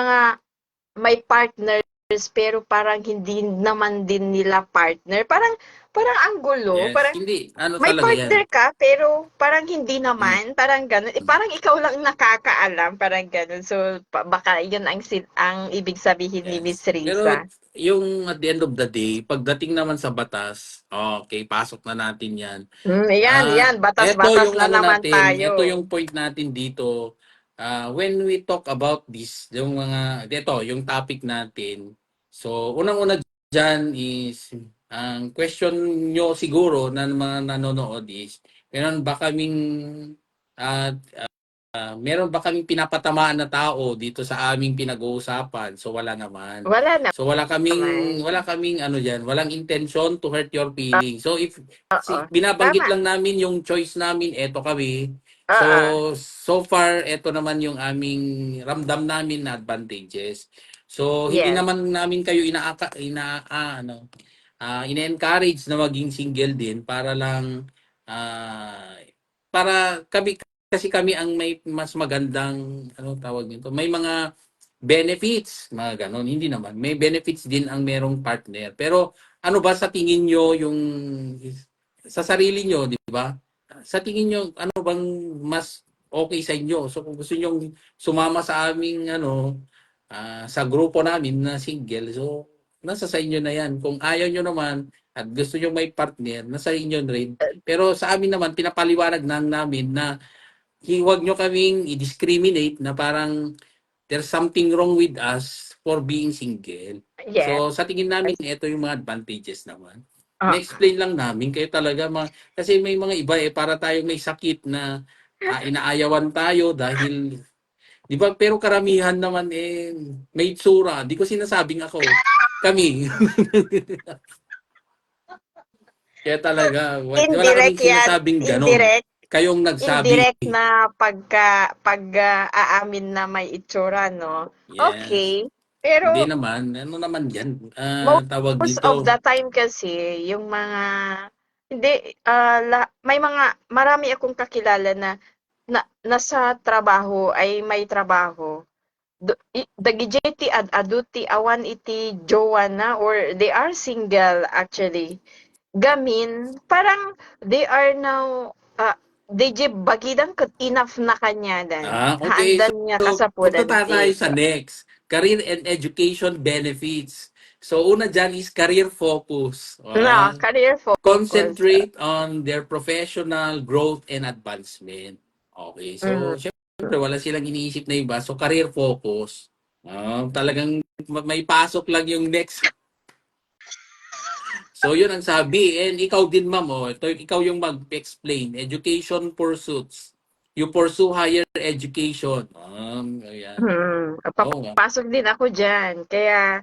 partners pero parang hindi naman din nila partner. Parang ang gulo, Yes, parang hindi. Ano may talaga yan? partner ka pero parang hindi Mm. naman, parang gano'n. Parang ikaw lang nakakaalam, parang gano'n. So baka 'yun ang ibig sabihin ni Miss Yes. Pero Risa. yung at the end of the day, pagdating naman sa batas, okay, pasok na natin yan. 'Yan, Eto batas-batas yung na ano naman natin, tayo. eto yung point natin dito. When we talk about this, yung mga, eto, yung topic natin. So, unang-una dyan is, ang question nyo siguro na mga nanonood is, meron ba kaming, uh, meron ba kaming pinapatamaan na tao dito sa aming pinag-uusapan? So, wala naman. Wala So, naman. wala kaming ano dyan, walang intention to hurt your feelings. So, if Oo, binabanggit tama. lang namin yung choice namin, eto kami. So, Oo, so far, eto naman yung aming ramdam namin na advantages. So, hindi yes. naman namin kayo ina-encourage na maging single din para lang para kami kasi kami ang may mas magandang ano tawag nito. May mga benefits, mga ganon. Hindi naman. May benefits din ang merong partner. Pero ano ba sa tingin nyo yung sa sarili nyo, di ba? Sa tingin nyo, ano bang mas okay sa inyo? So kung gusto nyo sumama sa aming ano, sa grupo namin na single, so nasa sa inyo na yan. Kung ayaw nyo naman at gusto nyo may partner, nasa inyo rin. Pero sa amin naman, pinapaliwanag na namin na huwag nyo kaming i-discriminate na parang there's something wrong with us for being single. Yes. So, sa tingin namin, ito yung mga advantages naman. Oo. Na-explain lang namin kayo talaga. Kasi may mga iba para tayong may sakit na inaayawan tayo dahil, di ba, pero karamihan naman may tsura. Di ko sinasabing ako. Kami. Kaya talaga, wala kaming Indirect 'yan, sinasabing ganon. indirect. Kayong nagsabi. Indirect na aamin na may itsura 'no? Yes. Okay. Pero Hindi naman. Ano naman yan? Tawag most of dito. the time kasi yung mga hindi, may marami akong kakilala na nasa trabaho ay may trabaho. Dagiti aduti awan iti jowa na or they are single actually. Gamin, parang they are now, they bagidan ket enough na kanyadan. Okay. So, Haandan niya punta kasapulan tayo iti sa next. Career and education benefits. So, una dyan is career focus. career focus. Concentrate on their professional growth and advancement. Okay. Mhm. So, syempre, wala silang iniisip na iba. So, career focus. Talagang may pasok lang yung next. So, yun ang sabi. And ikaw din, ma'am, ikaw yung mag-explain. Education pursuits. You pursue higher education. Ayan. Oo nga. Papasok din ako diyan. Kaya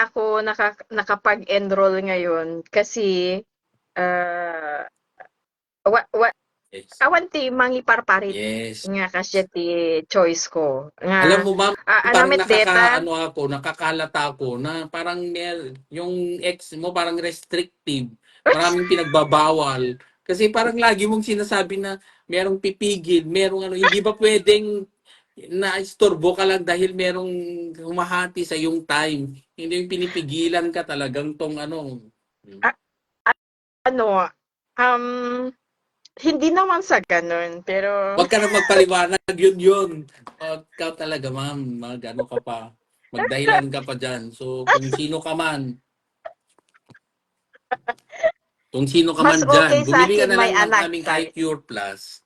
ako nakapag-enroll ngayon kasi, ah, wa wa Yes. awan ti mangiparparit Yes. nga kasya ti choice ko. Alam Nga, mo, ma'am, parang anamit deta, nakakalata ako na parang yung ex mo parang restrictive. Maraming pinagbabawal. Kasi parang lagi mong sinasabi na merong pipigil, merong ano, hindi ba pwedeng naistorbo ka lang dahil merong humahati sa yung time. Hindi yung pinipigilan ka talagang tong ano. a ano, um, hindi naman sa gano'n, pero Huwag ka na magpaliwanag, yun. Ikaw talaga, ma'am, ano ka pa. Magdahilan ka pa dyan. So, kung sino ka mas man dyan, okay bumili ka sa'kin na may lang ng anak aming ka. iCure Plus.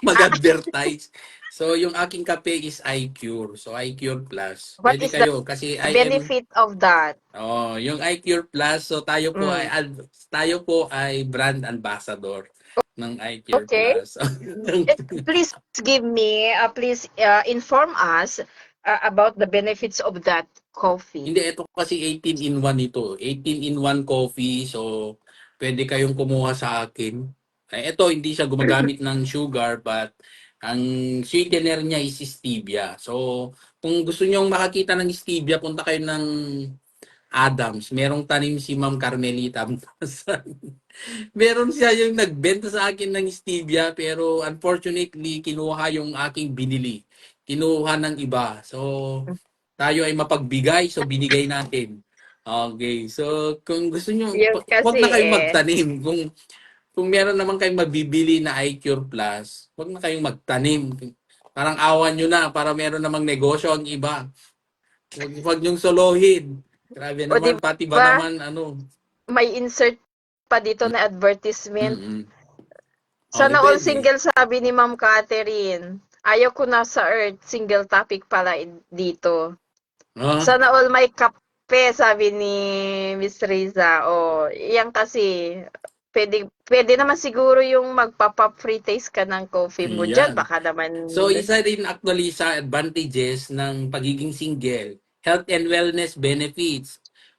Mag-advertise. So, yung aking kape is iCure. So, iCure Plus. What Pwede is the kayo kasi I am benefit of that? yung iCure Plus. So, Mm. tayo po ay brand ambassador ng iCure Okay. Plus. Please give me, please inform us about the benefits of that coffee. Hindi, ito kasi 18 in 1 ito. 18 in 1 coffee. So, pwede kayong kumuha sa akin. Ito, hindi siya gumagamit ng sugar, but ang sweetener niya is stevia. So, kung gusto niyo makakita ng stevia, punta kayo ng Adams. Merong tanim si Ma'am Carmelita. Meron siya yung nagbenta sa akin ng stevia, pero unfortunately, kinuha yung aking binili. Kinuha ng iba. So, tayo ay mapagbigay, so binigay natin. Okay. So, kung gusto nyo, Yun wag kasi na kayong magtanim. Kung meron naman kayong mabibili na iCure Plus, wag na kayong magtanim. Parang awan nyo na para meron namang negosyo ang iba. Wag nyong solohin. Grabe o di naman, pati ba ba naman, ano. may insert pa dito na advertisement. Mm-mm. Okay, Sana all pwede. single, sabi ni Ma'am Catherine. Ayaw ko na sa earth, single topic pala dito. Ah, Sana all may kape, sabi ni Miss Riza. O, yan kasi, pwede naman siguro yung magpa-pop free taste ka ng coffee mo dyan. yan. Baka naman, So, isa rin actually sa advantages ng pagiging single, health and wellness benefits.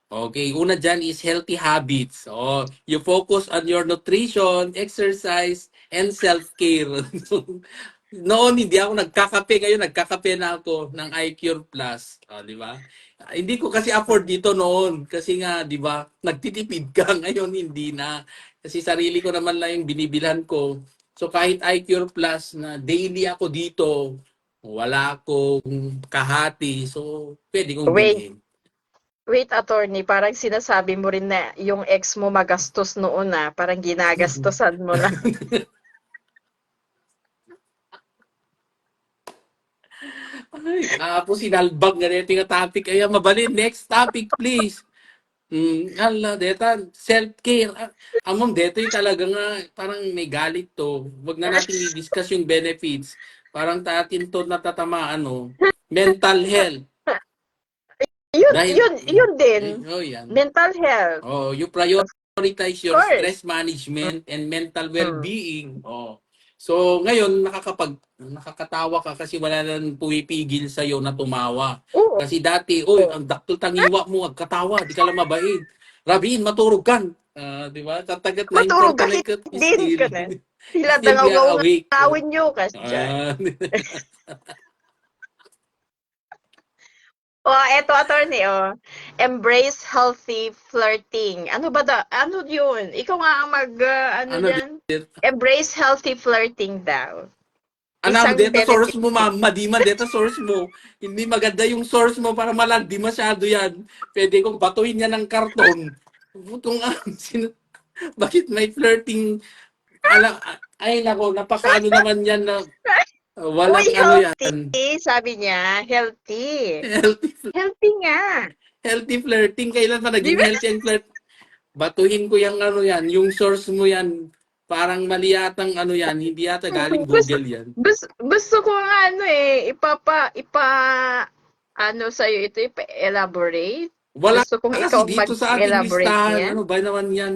Okay, una dyan is healthy habits. So, you focus on your nutrition, exercise, and self-care. Noon, hindi ako nagkakape. Ngayon, nagkakape na ako ng iCure Plus. Di ba? Hindi ko kasi afford dito noon. Kasi nga, di ba, nagtitipid ka. Ngayon, hindi na. Kasi sarili ko naman lang yung binibilhan ko. So kahit iCure Plus na daily ako dito, wala akong kahati. So pwede kong wait, bilhin. wait, attorney, parang sinasabi mo rin na yung ex mo magastos noon na, parang ginagastosan mo lang. Ay, tapos sinalbag na rin yung topic. Ay, mabalin. Next topic, please. Ala, deta, self-care. Ma'am, dito yung talaga nga, parang may galit to. Wag na natin i-discuss yung benefits. Parang tatin to natatamaan, no? Mental health. Yun, Dahil, yun din. oh, yan. Mental health, Oh, you of prioritize your course. stress management and mental Mm. well-being. Oh. So, ngayon nakakatawa ka kasi wala nang pumipigil sa iyo na tumawa. Oo. Kasi dati, oy, ang daktul tangiwa mo, agkatawa, di ka lang mabait. Rabiin, maturog kan. Di ba? Tatagat na Matulog important na kahit kat din ka na. Sila still we are dangaw awake. ngawin nyo kas dyan. Ah, Eto attorney, Embrace healthy flirting. Ano yun? Ikaw nga ang ano ano dyan? Embrace healthy flirting daw. Anam, Isang data source benefit. mo, mama, di man data source mo. Hindi maganda yung source mo para malandi masyado yan. Pwede kong batuhin yan ng karton. Kung bakit may flirting, ay nako, napakaano naman yan na Uy, walang ano healthy. yan. Sabi niya, healthy. Healthy, Healthy nga. healthy flirting. Kailan pa Di naging ba? healthy ang flirt? Batuhin ko yung ano yan, yung source mo yan. Parang mali yatang ano yan, hindi yata galing Gusto, Google yan. gusto ko nga ano ano sa'yo ito, ipa-elaborate. Wala Gusto kong kasi ikaw dito sa ating mag-elaborate listahan, niyan. ano ba naman yan,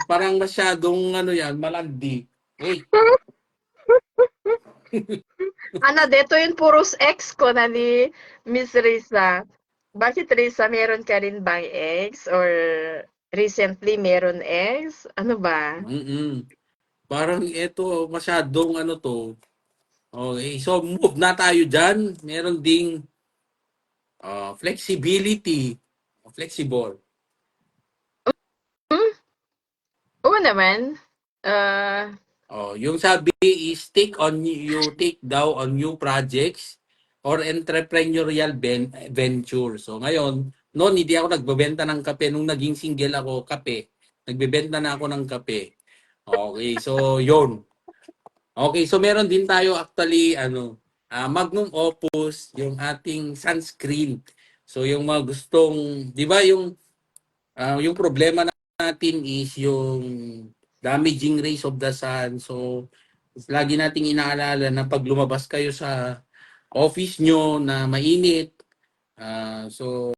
parang masyadong ano yan, malandi. Uy, Ano, dito yung puros ex ko na ni Miss Risa. Bakit Risa, meron ka rin bang ex? Or recently meron ex? Ano ba? mm parang ito masyadong ano to. Okay, so move na tayo dyan. Meron ding flexibility. Flexible. Hmm? Oo naman. Uh, Yung sabi is take daw on new projects or entrepreneurial venture. So ngayon, noon hindi ako nagbebenta ng kape nung naging single ako, kape. Nagbebenta na ako ng kape. Okay, so yun. Okay, so meron din tayo actually Magnum Opus, yung ating sunscreen. So yung mga gustong, 'di ba yung problema natin is yung damaging rays of the sun. So Lagi nating inaalala na pag lumabas kayo sa office nyo na mainit, so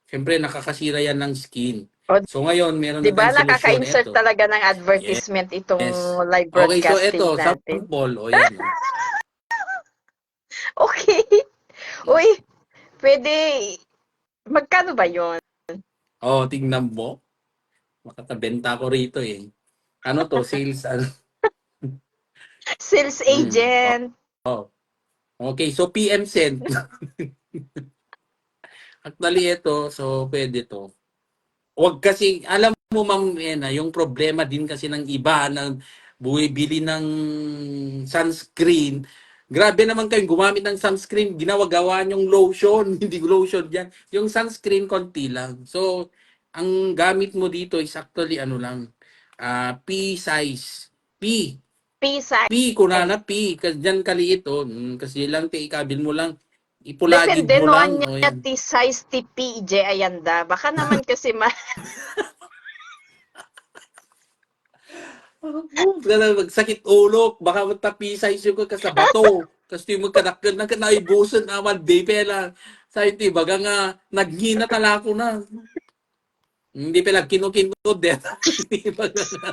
syempre nakakasira yan ng skin. O, So ngayon, meron 'di na ba tayong solusyon. nakaka-insert Ito. talaga ng Yes. advertisement itong live Okay, so broadcasting ito, natin. sample. O yan. O. Okay. Uy, pwede, magkano ba yon? Oh, tingnan mo. Makatabenta ko rito eh. Ano to? Sales. Ano? Sales agent. Oh. Okay, so PM send. Actually, ito, so pwede to. Huwag kasi, alam mo ma'am, yung problema din kasi ng iba na bumibili ng sunscreen. Grabe naman kayong gumamit ng sunscreen, ginawa-gawa yung lotion, hindi lotion yan. Yung sunscreen, konti lang. So, ang gamit mo dito is actually ano lang, P size. P. P-size. P, kunana P. Kasi dyan kaliit, oh. Kasi lang, ikabil mo lang. Ipulagid Depende mo no lang. niya Oh, yan. ti size ti PJ ayanda. Baka naman kasi Magsakit ulo, baka matapisay siya ko sa bato. Kasi magkanakil na kanaibusan naman, di pela. Sa iti, baga nga, naghina tala ko na. Hindi pala kinukinod din. Hindi baga nga,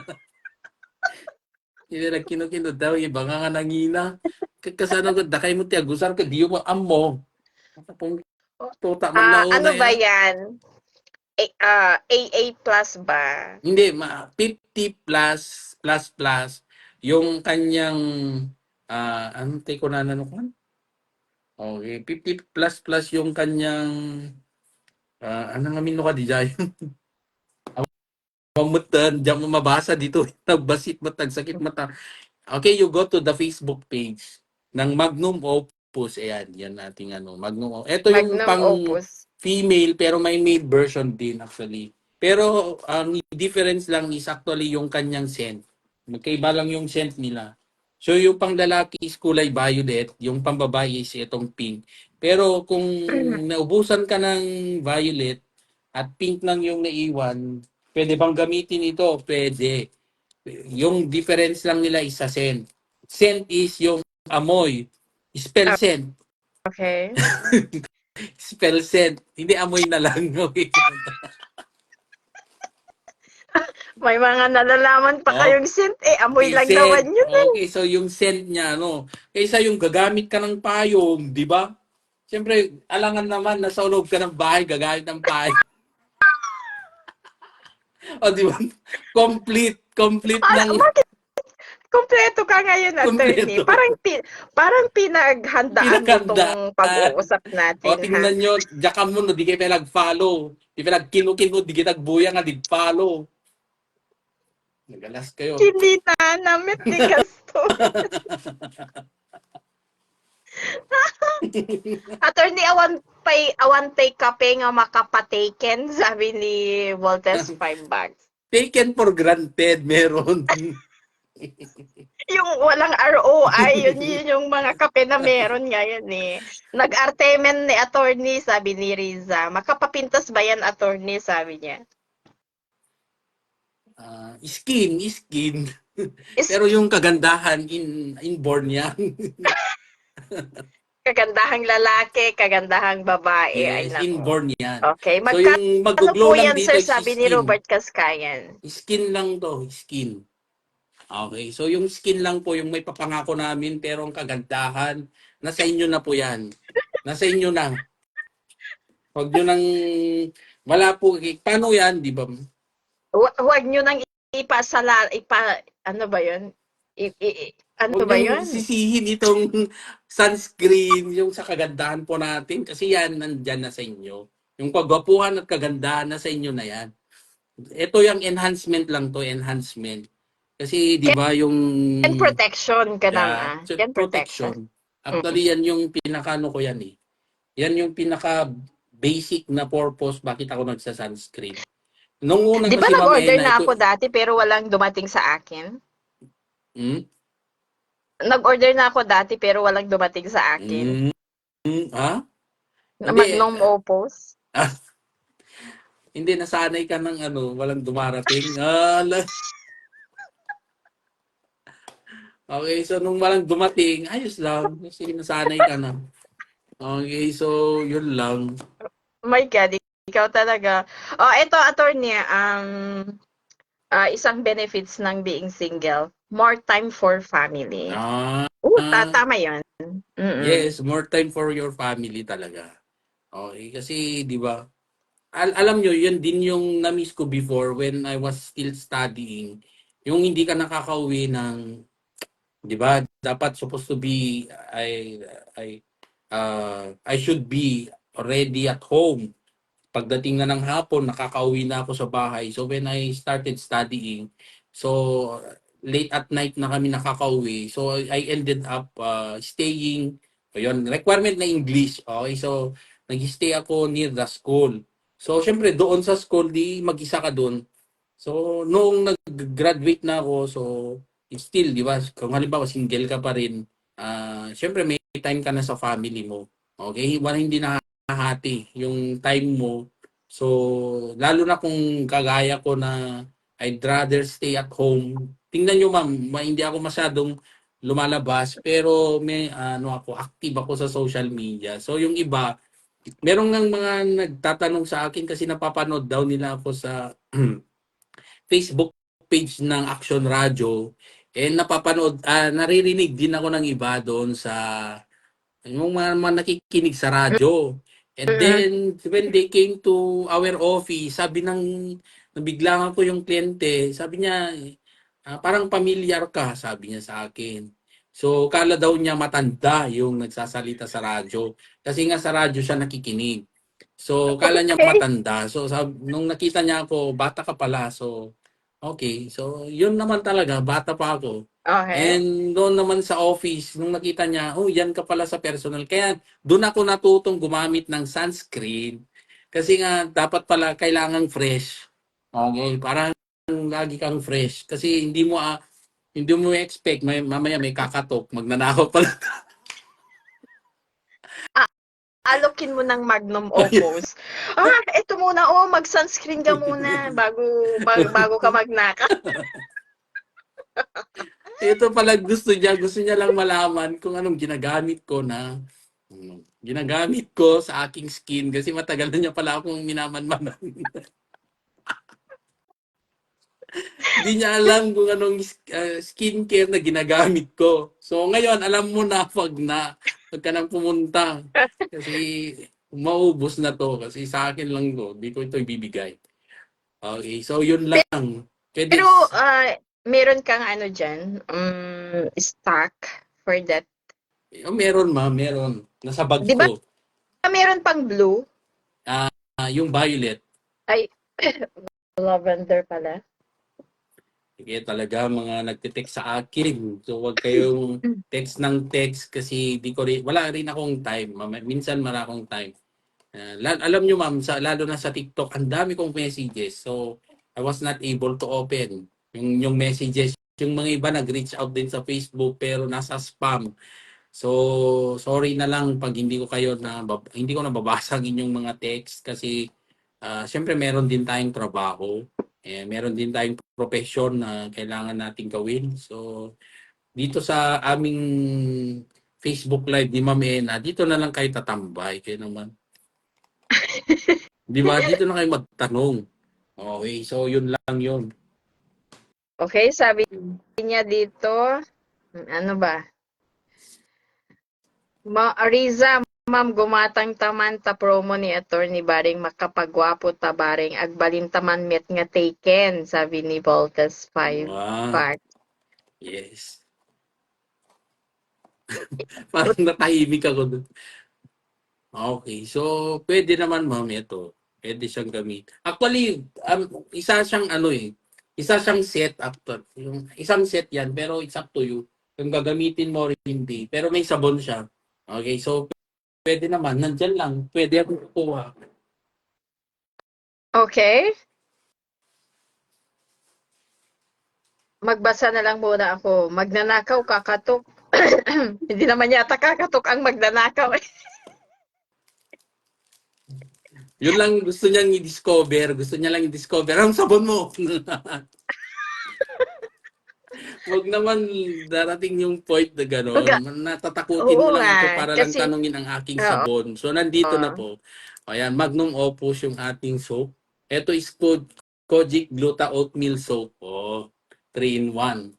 hindi pala kinukinod daw, iba nga nga nangina. Kasano ko, dakay mo tiagusan ka, di mo amo. Kapong tuta man ano nauna ba yan. yan? AA plus ba? Hindi, 50 plus, yung kanyang, anong take ko na nanukuan? Okay, 50 plus yung kanyang, ano nga mino ka di dyan? Mamutan, diyan mo mabasa dito, nagbasit mata, sakit mata. Okay, you go to the Facebook page ng Magnum Opus. Ayan, yan nating ano, Magnum Opus. Ito yung Magnum pang Opus. female, pero may male version din actually. Pero ang difference lang is actually yung kanyang scent. Magkaiba lang yung scent nila. So yung pang lalaki is kulay violet, yung pang babae is itong pink. Pero kung naubusan ka ng violet at pink lang yung naiwan, pwede bang gamitin ito? Pwede. Yung difference lang nila is sa scent. Scent is yung amoy. Spell scent. Okay. Spell scent. Hindi amoy na lang. Okay. May mga nalalaman pa Oh, kayong scent amoy okay, lang naman scent. yun. Okay, so yung scent niya, ano, kaysa yung gagamit ka ng payong, di ba? Siyempre, alangan naman, nasa loob ka ng bahay, gagamit ng payong. O, di ba? Complete ng Bakit kumpleto ka ngayon, attorney? kompleto. Parang pinaghandaan mo tong Pinakandaan. pag-uusap O, natin, ha? tingnan nyo, diyan mo, no, di kayo nag-follow. Di kayo nag-kinu-kinu, di kayo nagbuya nga, di-follow. Nagalas kayo. Hindi na namit ni Gasto. Attorney, awantay kape nga makapataken, sabi ni Voltes 5 Bags. Taken for granted, meron. Yung walang ROI, yun yung mga kape na meron ngayon eh. Nag-artemen ni attorney, sabi ni Riza. Makapapintas ba yan, attorney, sabi niya. Skin. Is Pero yung kagandahan, inborn yan. kagandahang lalaki, kagandahang babae, ay Yes, nako. inborn yan. Okay, So yung ano mag-glow po lang yan, dito sir, is sabi ni skin. Robert Kaskayan? Skin lang to, skin. Okay, so yung skin lang po yung may papangako namin, pero ang kagandahan, nasa inyo na po yan. Nasa inyo na. Huwag nyo nang, wala po, paano yan, di ba? Huwag nyo nang ano ba yun? Ano Huwag ba niyong yun? sisihin itong sunscreen, yung sa kagandahan po natin, kasi yan, nandyan na sa inyo. Yung pagwapuhan at kagandahan, na sa inyo na yan. Ito yung enhancement lang to, enhancement. Kasi, di ba, yung Yan protection ka nang Yan protection. protection. Actually, yan yung pinaka-ano ko yan eh. Yan yung pinaka-basic na purpose bakit ako nagsa-sunscreen. Nung una Di ba kasi, Ma'am nag-order Ena, na ito, ako dati pero walang dumating sa akin? hmm? Nag-order na ako dati pero walang dumating sa akin. Hmm? Ha? Na Hindi, Magnum Opus. hindi nasanay ka ng ano, walang dumarating. Okay, so nung walang dumating, ayos lang. Kasi nasanay ka na. Okay, so yun lang. Oh my God, ikaw talaga. Oh, ito, attorney, isang benefits ng being single, more time for family. Ah, Tama yun. Mm-mm. yes, more time for your family talaga. Okay, kasi 'di ba? Alam nyo, yun din yung na-miss ko before when I was still studying. Yung hindi ka nakakauwi ng, 'di ba? Dapat supposed to be I I should be already at home. Pagdating na ng hapon, nakakauwi na ako sa bahay. So when I started studying, so late at night na kami nakakauwi. So I ended up staying, ayun, requirement na English. Okay, so nag-stay ako near the school. So syempre doon sa school, di mag-isa ka doon. So noong nag-graduate na ako, so still, di ba, kung halimbawa single ka pa rin, syempre may time ka na sa family mo. Okay, wala hindi na hati yung time mo. So, lalo na kung kagaya ko na I'd rather stay at home. Tingnan nyo ma'am, hindi ako masyadong lumalabas pero may ano ako, active ako sa social media. So yung iba, merong ng mga nagtatanong sa akin kasi napapanood daw nila ako sa Facebook page ng Action Radio. And napapanood, naririnig din ako ng iba doon sa yung mga nakikinig sa radyo. And Mm-mm. then, when they came to our office, sabi nabiglangan ko yung kliyente, sabi niya, parang familiar ka, sabi niya sa akin. So, kala daw niya matanda yung nagsasalita sa radyo. Kasi nga sa radyo siya nakikinig. So, kala niya Okay. matanda. So, nung nakita niya ako, bata ka pala. So, okay. So, yun naman talaga, bata pa ako. Okay. And doon naman sa office, nung nakita niya, oh, yan ka pala sa personal. Kaya doon ako natutong gumamit ng sunscreen. Kasi nga, dapat pala kailangan fresh. Okay, parang lagi kang fresh. Kasi hindi mo expect, mamaya may kakatok, magnanakaw pala. Alokin mo ng Magnum Opus. Ito muna, mag-sunscreen ka muna bago ka magnaka. Ito pala gusto niya lang malaman kung anong ginagamit ko sa aking skin kasi matagal na niya pala akong minamanmanan. Hindi niya alam kung anong skincare na ginagamit ko. So ngayon, alam mo na wag ka nang pumunta. Kasi maubos na to. Kasi sa akin lang to. Hindi ko ito ibibigay. Okay, so yun lang. Pwede, Pero, meron kang ano dyan, stock for that. meron meron. Nasa bag Di ba ko. meron pang blue? Yung violet. Ay, lavender pala. Kaya talaga mga nagte-text sa akin. So wag kayong text ng text kasi wala rin akong time. Minsan wala akong time. Alam nyo ma'am, lalo na sa TikTok, ang dami kong messages. So I was not able to open yung messages. Yung mga iba nag-reach out din sa Facebook pero nasa spam. So sorry na lang pag hindi ko nababasa ang inyong mga text kasi siyempre meron din tayong trabaho. Meron din tayong profession na kailangan nating gawin. So, dito sa aming Facebook Live ni Ma'am Ena, dito na lang kayo tatambay. Kayo naman. Di ba? Dito na kayo magtanong. Okay, so yun lang yun. Okay, sabi niya dito, ano ba? Riza, ma'am, gumatang taman ta promo ni Attorney Baring makapagwapo ta Baring agbalintaman met nga taken, sabi ni Voltes 5 Wow. Park. Yes. Parang natahimik ako dun. Okay, so pwede naman ma'am ito. Pwede siyang gamit. Actually, isa siyang set after. Yung isang set yan, pero it's up to you. Kung gagamitin mo rin hindi. Pero may sabon siya. Okay, so pwede naman. Nandyan lang. Pwede akong kukuha. Okay? Magbasa na lang muna ako. Magnanakaw, kakatok. Hindi naman yata kakatok ang magnanakaw. Yun lang gusto niyang i-discover. Gusto niya lang i-discover. Ang sabon mo! Wag naman darating yung point na Baga, gano'n. Natatakutin oo mo lang nga, ako para lang kasi, tanungin ang aking oo, sabon. So, nandito na po. Ayan, Magnum Opus yung ating soap. Ito is Kojic Gluta Oatmeal Soap. Oh, 3 in 1.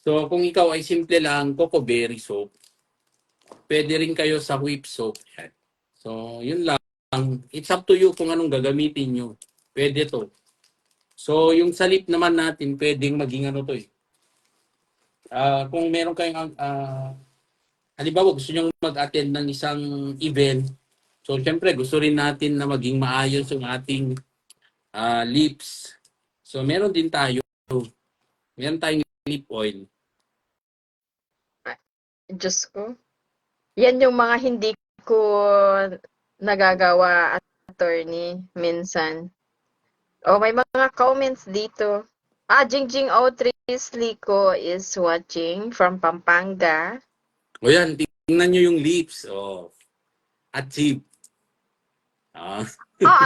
So, kung ikaw ay simple lang, Coco Berry Soap, pwede rin kayo sa whip soap. Yan. So, yun lang. It's up to you kung anong gagamitin nyo. Pwede to. So, yung salip naman natin, pwedeng maging ano to eh. Kung meron kayong, halimbawa gusto nyo mag-attend ng isang event, so syempre gusto rin natin na maging maayos yung ating lips. So, meron din tayo. Meron tayong lip oil. Diyos ko. Yan yung mga hindi ko nagagawa, attorney, minsan. Oh, may mga comments dito. Jingjing Outris Lico is watching from Pampanga. O yan, tingnan nyo yung lips. Oh, achieve. Ah,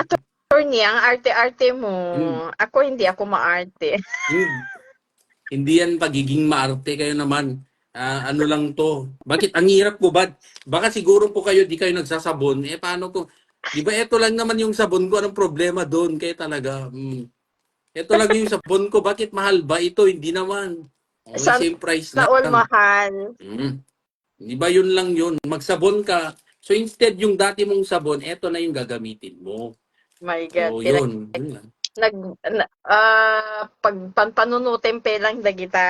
Attorney, ang arte-arte mo. hin- Ako, hindi ako maarte. hindi yan pagiging maarte kayo naman. Ano lang to. Bakit? Ang hirap ko ba? Baka siguro po kayo, di kayo nagsasabon. Eh, paano ko? Di ba ito lang naman yung sabon ko? Anong problema doon? Kaya talaga. Ito lang yung sabon ko. Bakit mahal ba ito? Hindi naman. Okay, Sana same price all lang. mahal. Di ba yun lang yun? Magsabon ka. So instead yung dati mong sabon, eto na yung gagamitin mo. My God. So yun. Yun lang. Pag panunutempe lang dagita,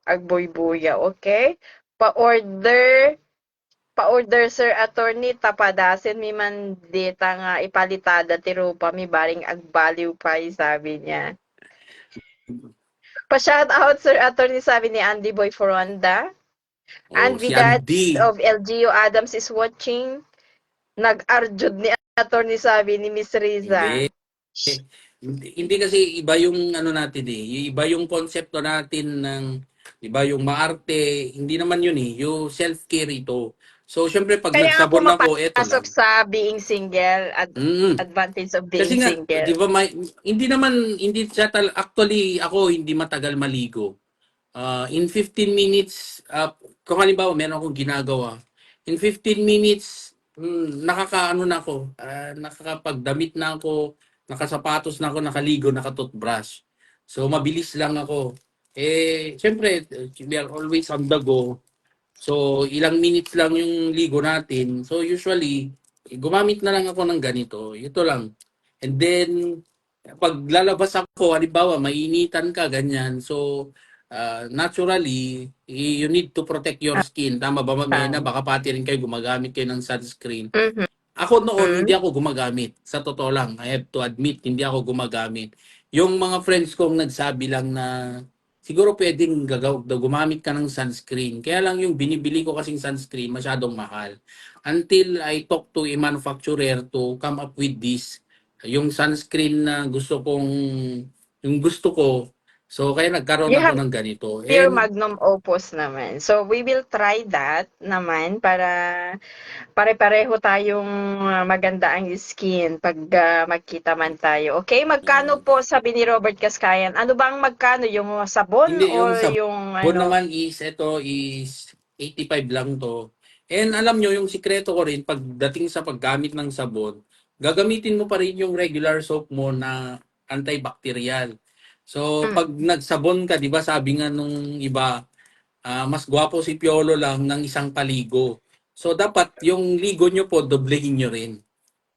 agboy-buya, okay? Pa-order, pa-order Sir Attorney tapadasin mi man dita nga ipalitada ti rupa mi baring agbaliw pa sabi niya. Pa-shout out Sir Attorney sabi ni Andy Boy Foronda. Oh, si Vidad Andy. of LGU Adams is watching. Nag-arjud ni Attorney sabi ni Miss Riza. Hindi. Hindi kasi iba yung ano natin eh. Iba yung konsepto natin ng iba yung maarte. Hindi naman yun eh. Yung self-care ito. So, syempre pag Kaya ako nagsabon ako, eto mapasok lang. sa being single, Mm. advantage of Kasi being nga, di single. ba, hindi naman, hindi siya actually, ako hindi matagal maligo. In 15 minutes, kung halimbawa meron akong ginagawa, in 15 minutes, nakakaano na ako, nakakapagdamit na ako, nakasapatos na ako, nakaligo, nakatoothbrush. So, mabilis lang ako. Eh, syempre, we are always on the go. So, ilang minutes lang yung ligo natin. So, usually, gumamit na lang ako ng ganito. Ito lang. And then, pag lalabas ako, halimbawa, mainitan ka, ganyan. So, naturally, you need to protect your skin. Tama ba, Mamena? Baka pati rin kayo gumagamit kayo ng sunscreen. Mhm. Ako noon, hindi ako gumagamit. Sa totoo lang, I have to admit, hindi ako gumagamit. Yung mga friends kong nagsabi lang na siguro pwedeng gumamit ka ng sunscreen. Kaya lang yung binibili ko kasing sunscreen, masyadong mahal. Until I talk to a manufacturer to come up with this, yung sunscreen na yung gusto ko. So, kaya nagkaroon You ako have ng ganito. your And Magnum Opus naman. So, we will try that naman para pare-pareho tayong maganda ang skin pag magkita man tayo. Okay, magkano uh, po sabi ni Robert Kaskayan? Ano ba ang magkano? Yung sabon hindi, yung or sabon yung ano? naman ito is 85 lang to. And alam nyo, yung sikreto ko rin, pagdating sa paggamit ng sabon, gagamitin mo pa rin yung regular soap mo na antibacterial. So, pag nagsabon ka, di ba sabi nga nung iba, mas gwapo si Piolo lang ng isang paligo. So, dapat yung ligo nyo po, doblehin nyo rin.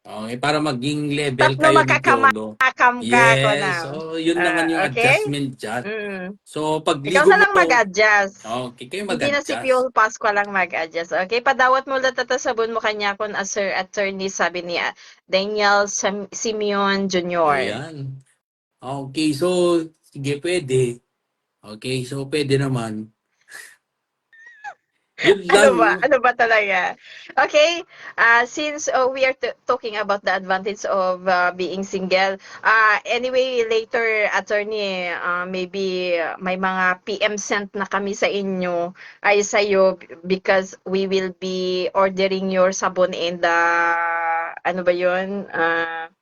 Okay, para maging level Tapno kayo ni Piolo. makakamakam ka ko na. Yes, so yun naman yung Okay? adjustment dyan. Mm. So, Ikaw pagligo na lang mo, mag-adjust. okay, kayo Hindi na si mag-adjust. Piolo Pasqua lang mag-adjust. Okay, padawat mo lang sabon mo kanya kon as Sir Attorney sabi ni Daniel Simeon Jr. Ayan. Okay, so, sige, pwede. Okay, so pwede naman. Yun lang. Ano ba talaga? Okay, since we are talking about the advantage of being single, anyway, later, attorney, maybe may mga PM sent na kami sa inyo, ay sa'yo, because we will be ordering your sabon and the, ano ba yun?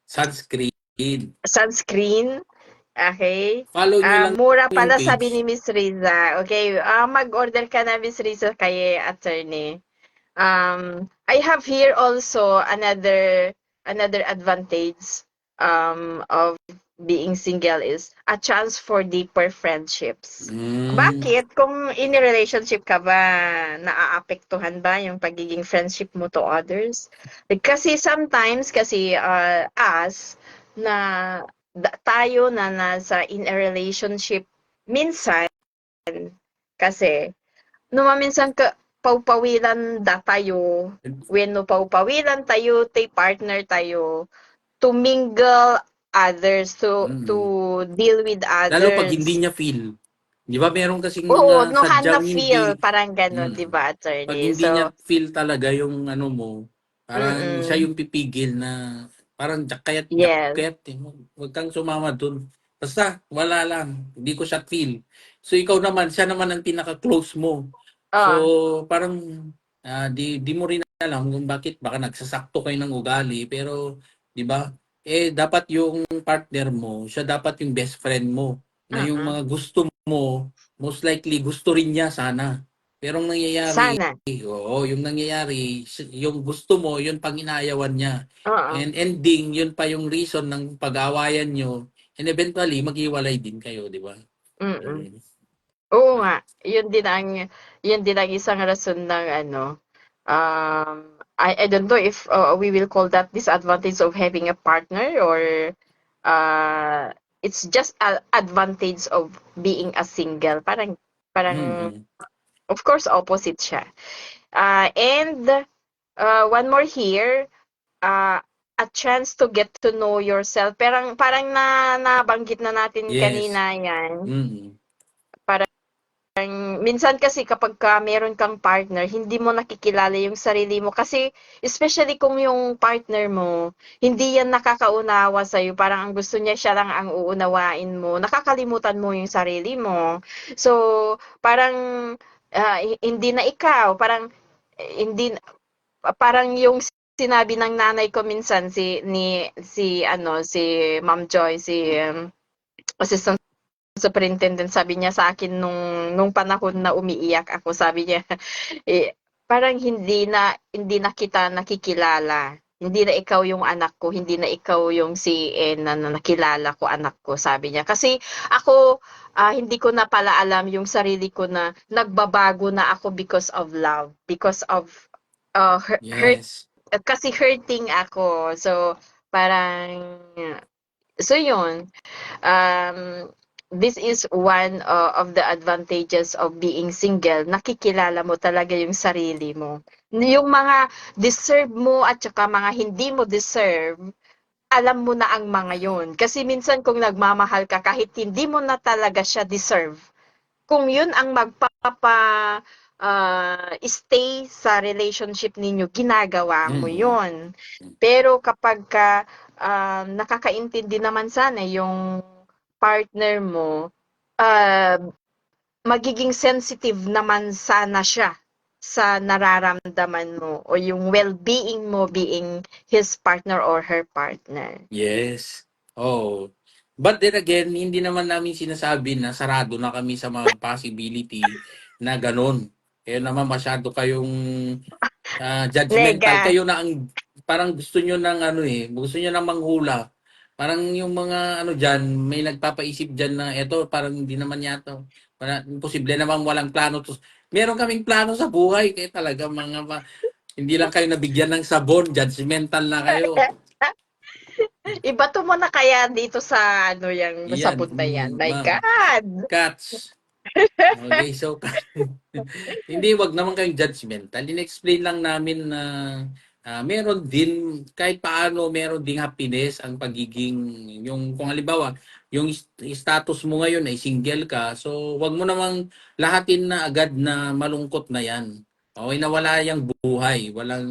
Sunscreen. Sunscreen. Okay? Follow nyo lang Mura yung pala sabi page. ni Miss Riza. Okay, mag-order ka na Miss Riza kay attorney. I have here also another advantage of being single is a chance for deeper friendships. Mm, Bakit? Kung in a relationship ka ba, naaapektuhan ba yung pagiging friendship mo to others? Kasi sometimes kasi us na tayo na nasa in a relationship minsan kasi minsan ka paupawilan da tayo, when no paupawilan tayo, tay partner tayo, to mingle others, to mm. deal with Lalo pag hindi others. niya feel. Di ba merong kasing Oo, mga no Hana sadyang feel, hindi, parang gano'n, di mm, ba, pag attorney? hindi niya So, feel talaga yung ano mo, parang siya mm, yung pipigil na parang yes. jakyat, eh. Huwag kang sumama dun. Basta, wala lang. Hindi ko siya feel. So, ikaw naman, siya naman ang pinaka-close mo. So, Oh, parang, di mo rin alam kung bakit baka nagsasakto kayo ng ugali, pero, di ba, dapat yung partner mo, siya dapat yung best friend mo, na yung mm, mga gusto mo, most likely gusto rin niya sana. Pero ang nangyayari, sana. oo, yung nangyayari, yung gusto mo, yun pang inaayawan niya. Oo, And ending, yun pa yung reason ng pag-aawayan nyo. And eventually, maghiwalay din kayo, di ba? mm. Mm. Oo nga, yun din ang isang rason ng ano, I don't know if we will call that disadvantage of having a partner or uh, it's just an advantage of being a single. Parang Mm. of course opposite siya. And one more here, uh, a chance to get to know yourself. Parang nabanggit na natin Yes. kanina yan. Mm. Minsan kasi kapagka meron kang partner, hindi mo nakikilala yung sarili mo kasi especially kung yung partner mo, hindi yan nakakaunawa sa'yo, parang ang gusto niya siya lang ang uunawain mo, nakakalimutan mo yung sarili mo. So, parang hindi na ikaw, hindi parang yung sinabi ng nanay ko minsan si Ma'am Joy, si assistant superintendent, sabi niya sa akin nung panahon na umiiyak ako, sabi niya, parang hindi na kita nakikilala. Hindi na ikaw yung anak ko, hindi na ikaw yung si na nakilala ko anak ko, sabi niya. Kasi ako, hindi ko na pala alam yung sarili ko na nagbabago na ako because of love, because of hurt, Yes. kasi hurting ako. So, parang, so yun, um, this is one of the advantages of being single. Nakikilala mo talaga yung sarili mo. Yung mga deserve mo at saka mga hindi mo deserve, alam mo na ang mga yun. Kasi minsan kung nagmamahal ka, kahit hindi mo na talaga siya deserve, kung yun ang stay sa relationship ninyo, ginagawa mo Mm. yun. Pero kapag nakakaintindi naman sana yung partner mo, ah, magiging sensitive naman sana siya sa nararamdaman mo o yung well-being mo being his partner or her partner. Yes. Oh. But then again, hindi naman namin sinasabi na sarado na kami sa mga possibility na ganun. Kaya naman masyado kayong judgmental. Nega. Kayo na ang parang gusto nyo ng ano gusto nyo ng manghula. Parang yung mga ano diyan, may nagpapaisip diyan na eto parang hindi naman yata imposible naman walang plano to. Meron kaming plano sa buhay kaya talaga hindi lang kayo nabigyan ng sabon, judgmental na kayo. Ibato mo na kaya dito sa ano yang Iyan, sabon na yan. My ma'am. God! Cats. Okay, so hindi, wag naman kayong judgmental. In-explain lang namin na meron din, kahit paano, meron ding happiness ang pagiging, yung kung halimbawa, yung status mo ngayon ay single ka, so wag mo namang lahatin na agad na malungkot na yan. Okay, na wala yung buhay, walang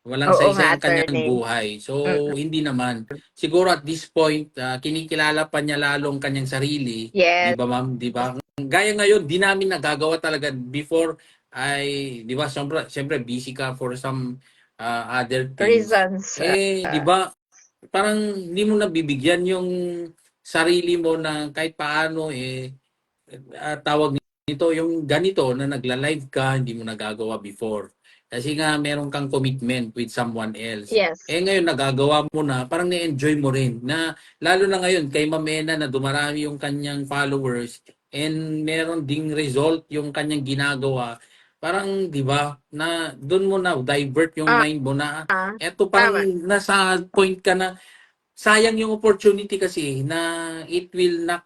Oo nga, saysay ang kanyang attorney. buhay. So, Mm. hindi naman. Siguro at this point, kinikilala pa niya lalong kanyang sarili, 'di Yes, ba ma'am? 'Di ba? Gaya ngayon, di namin nagagawa talaga before ay, di ba, siyempre busy ka for some other things. reasons. 'Di ba, parang hindi mo nabibigyan yung sarili mo na kahit paano tawag nito, yung ganito na nagla-live ka, hindi mo nagagawa before. Kasi nga meron kang commitment with someone else. Yes. Ngayon nagagawa mo na, parang na-enjoy mo rin. Na, lalo na ngayon, kay Mamena na dumarami yung kanyang followers and meron ding result yung kanyang ginagawa. Parang, di ba, na doon mo na divert yung Ah, mind mo na, ah, eto parang tama. nasa point ka na, sayang yung opportunity kasi na it will knock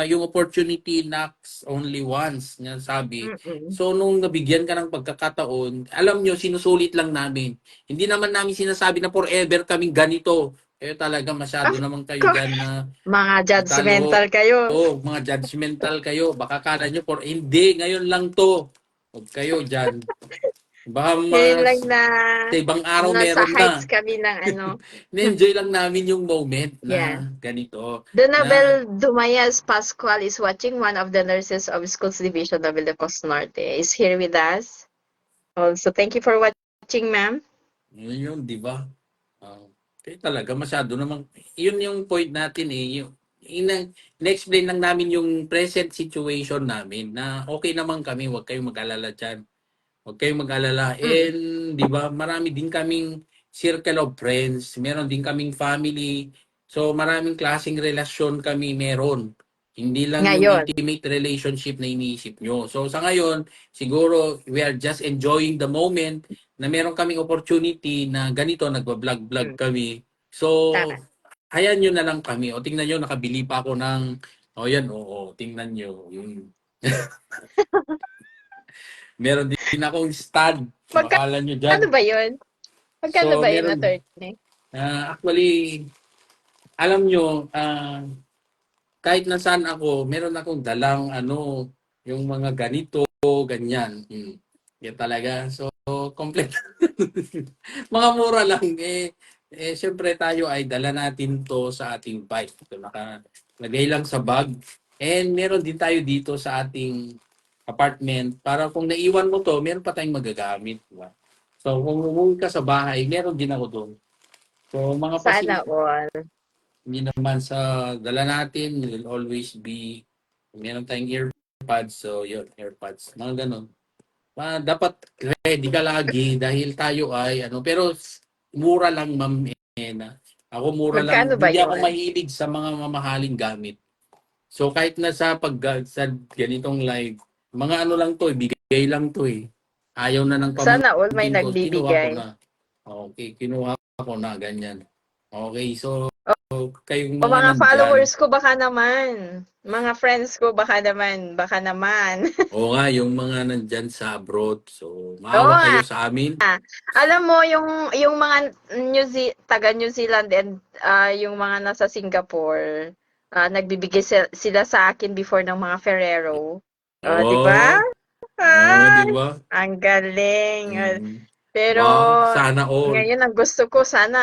yung opportunity knocks only once nga sabi. Mm-mm. So nung nabigyan ka ng pagkakataon, alam nyo, sinusulit lang namin. Hindi naman namin sinasabi na forever kaming ganito. Talaga masyado Ah, naman kayo ko- dyan na mga talo. judgmental kayo. Mga judgmental kayo. Baka kala nyo hindi, ngayon lang to. Huwag kayo dyan. Baka Ngayon lang mas na sa ibang araw nasa meron heights na. kami ng ano. Na-enjoy lang namin yung moment Yeah. na ganito. Na, Donabel Dumayas Pascual is watching, one of the nurses of Schools Division of Ilocos Norte. Is here with us. Also, thank you for watching, ma'am. yun, di ba? Kaya talaga masyado namang, yun yung point natin ina-explain lang namin yung present situation namin na okay naman kami, huwag kayong mag-alala dyan. Huwag kayong mag-alala. Mm. And, di ba, marami din kaming circle of friends. Meron din kaming family. So, maraming klaseng relasyon kami meron. Hindi lang yung Ngayon. intimate relationship na iniisip nyo. So, sa ngayon, siguro, we are just enjoying the moment na meron kaming opportunity na ganito, nagbablog-vlog Mm. kami. So, Tama. hayaan nyo na lang kami. O, tingnan nyo, nakabili pa ako ng, yan, oo, tingnan nyo. Yung, meron din akong stud. Makala nyo dyan. Magkano ba yun? Magkano So, ba yun, meron, attorney? actually, alam nyo, kahit nasaan ako, meron akong dalang yung mga ganito, ganyan. Yan talaga. So, complete. Mga mura lang. Syempre tayo ay dala natin to sa ating bike. So, nakalagay lang sa bag. And meron din tayo dito sa ating apartment para kung naiwan mo to, meron pa tayong magagamit. Diba? So, kung umuwi ka sa bahay, meron din ako doon. So, mga Sana all. hindi naman sa dala natin, will always be, meron tayong earpads, so yun, earpads, mga ganun. Dapat ready ka lagi dahil tayo ay, pero mura lang, ma'am, na. Ako mura lang, Magkano ba hindi ako yun? mahilig sa mga mamahaling gamit. So, kahit na sa ganitong live, mga lang to, bigay lang to eh. Ayaw na ng Sana all may pamangkin ko, kinuha ko nagbibigay. na. Okay, kinuha ko na, ganyan. Okay, so, kayong O mga mga nandyan, followers ko baka naman. Mga friends ko baka naman. Baka naman. oo nga, yung mga nandyan sa abroad, so, Oo maawa kayo nga. sa amin. Alam mo yung mga taga New Zealand and yung mga nasa Singapore, nagbibigay sila sa akin before ng mga Ferrero. 'Di ba? Oo, di Ay, ba? ang galing. Mm. Pero Wow, sana all. ngayon ang gusto ko sana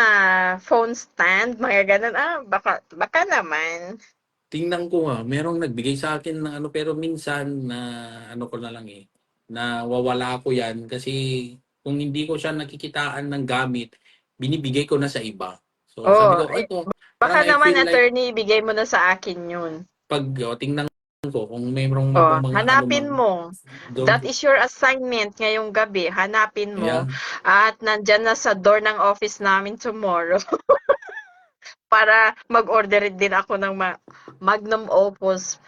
phone stand, mga ganun. Baka naman. Tingnan ko nga, merong nagbigay sa akin ng pero minsan na ko na lang na wawala ko yan kasi kung hindi ko siya nakikitaan ng gamit, binibigay ko na sa iba. So sabi Oh, ko, ito, baka parang I naman feel like attorney, ibigay mo na sa akin 'yun. tingnan ko kung mayroong Oh, mga hanapin mo. doon. That is your assignment ngayong gabi. Hanapin mo Ayan. at nandyan na sa door ng office namin tomorrow para mag-order din ako ng Magnum Opus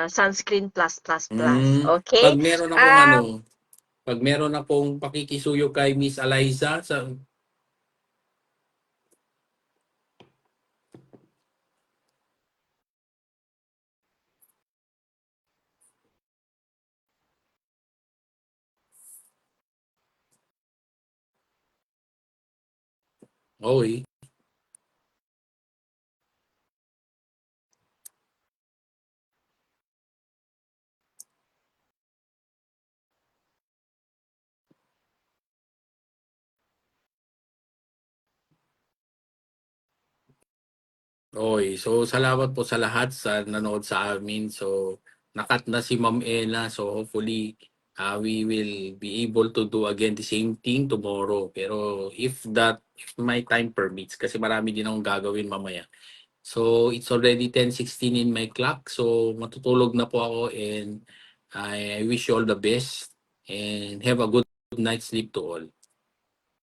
Sunscreen Plus Plus Plus. Pag Okay? meron akong Ah, pag meron akong pakikisuyo kay Miss Eliza sa Oy. Oy, so salamat po sa lahat sa nanood sa amin. So nakat na si Ma'am Ella. So hopefully we will be able to do again the same thing tomorrow. Pero if my time permits kasi marami din akong gagawin mamaya. So it's already 10:16 in my clock. So matutulog na po ako, and I wish you all the best and have a good night's sleep to all.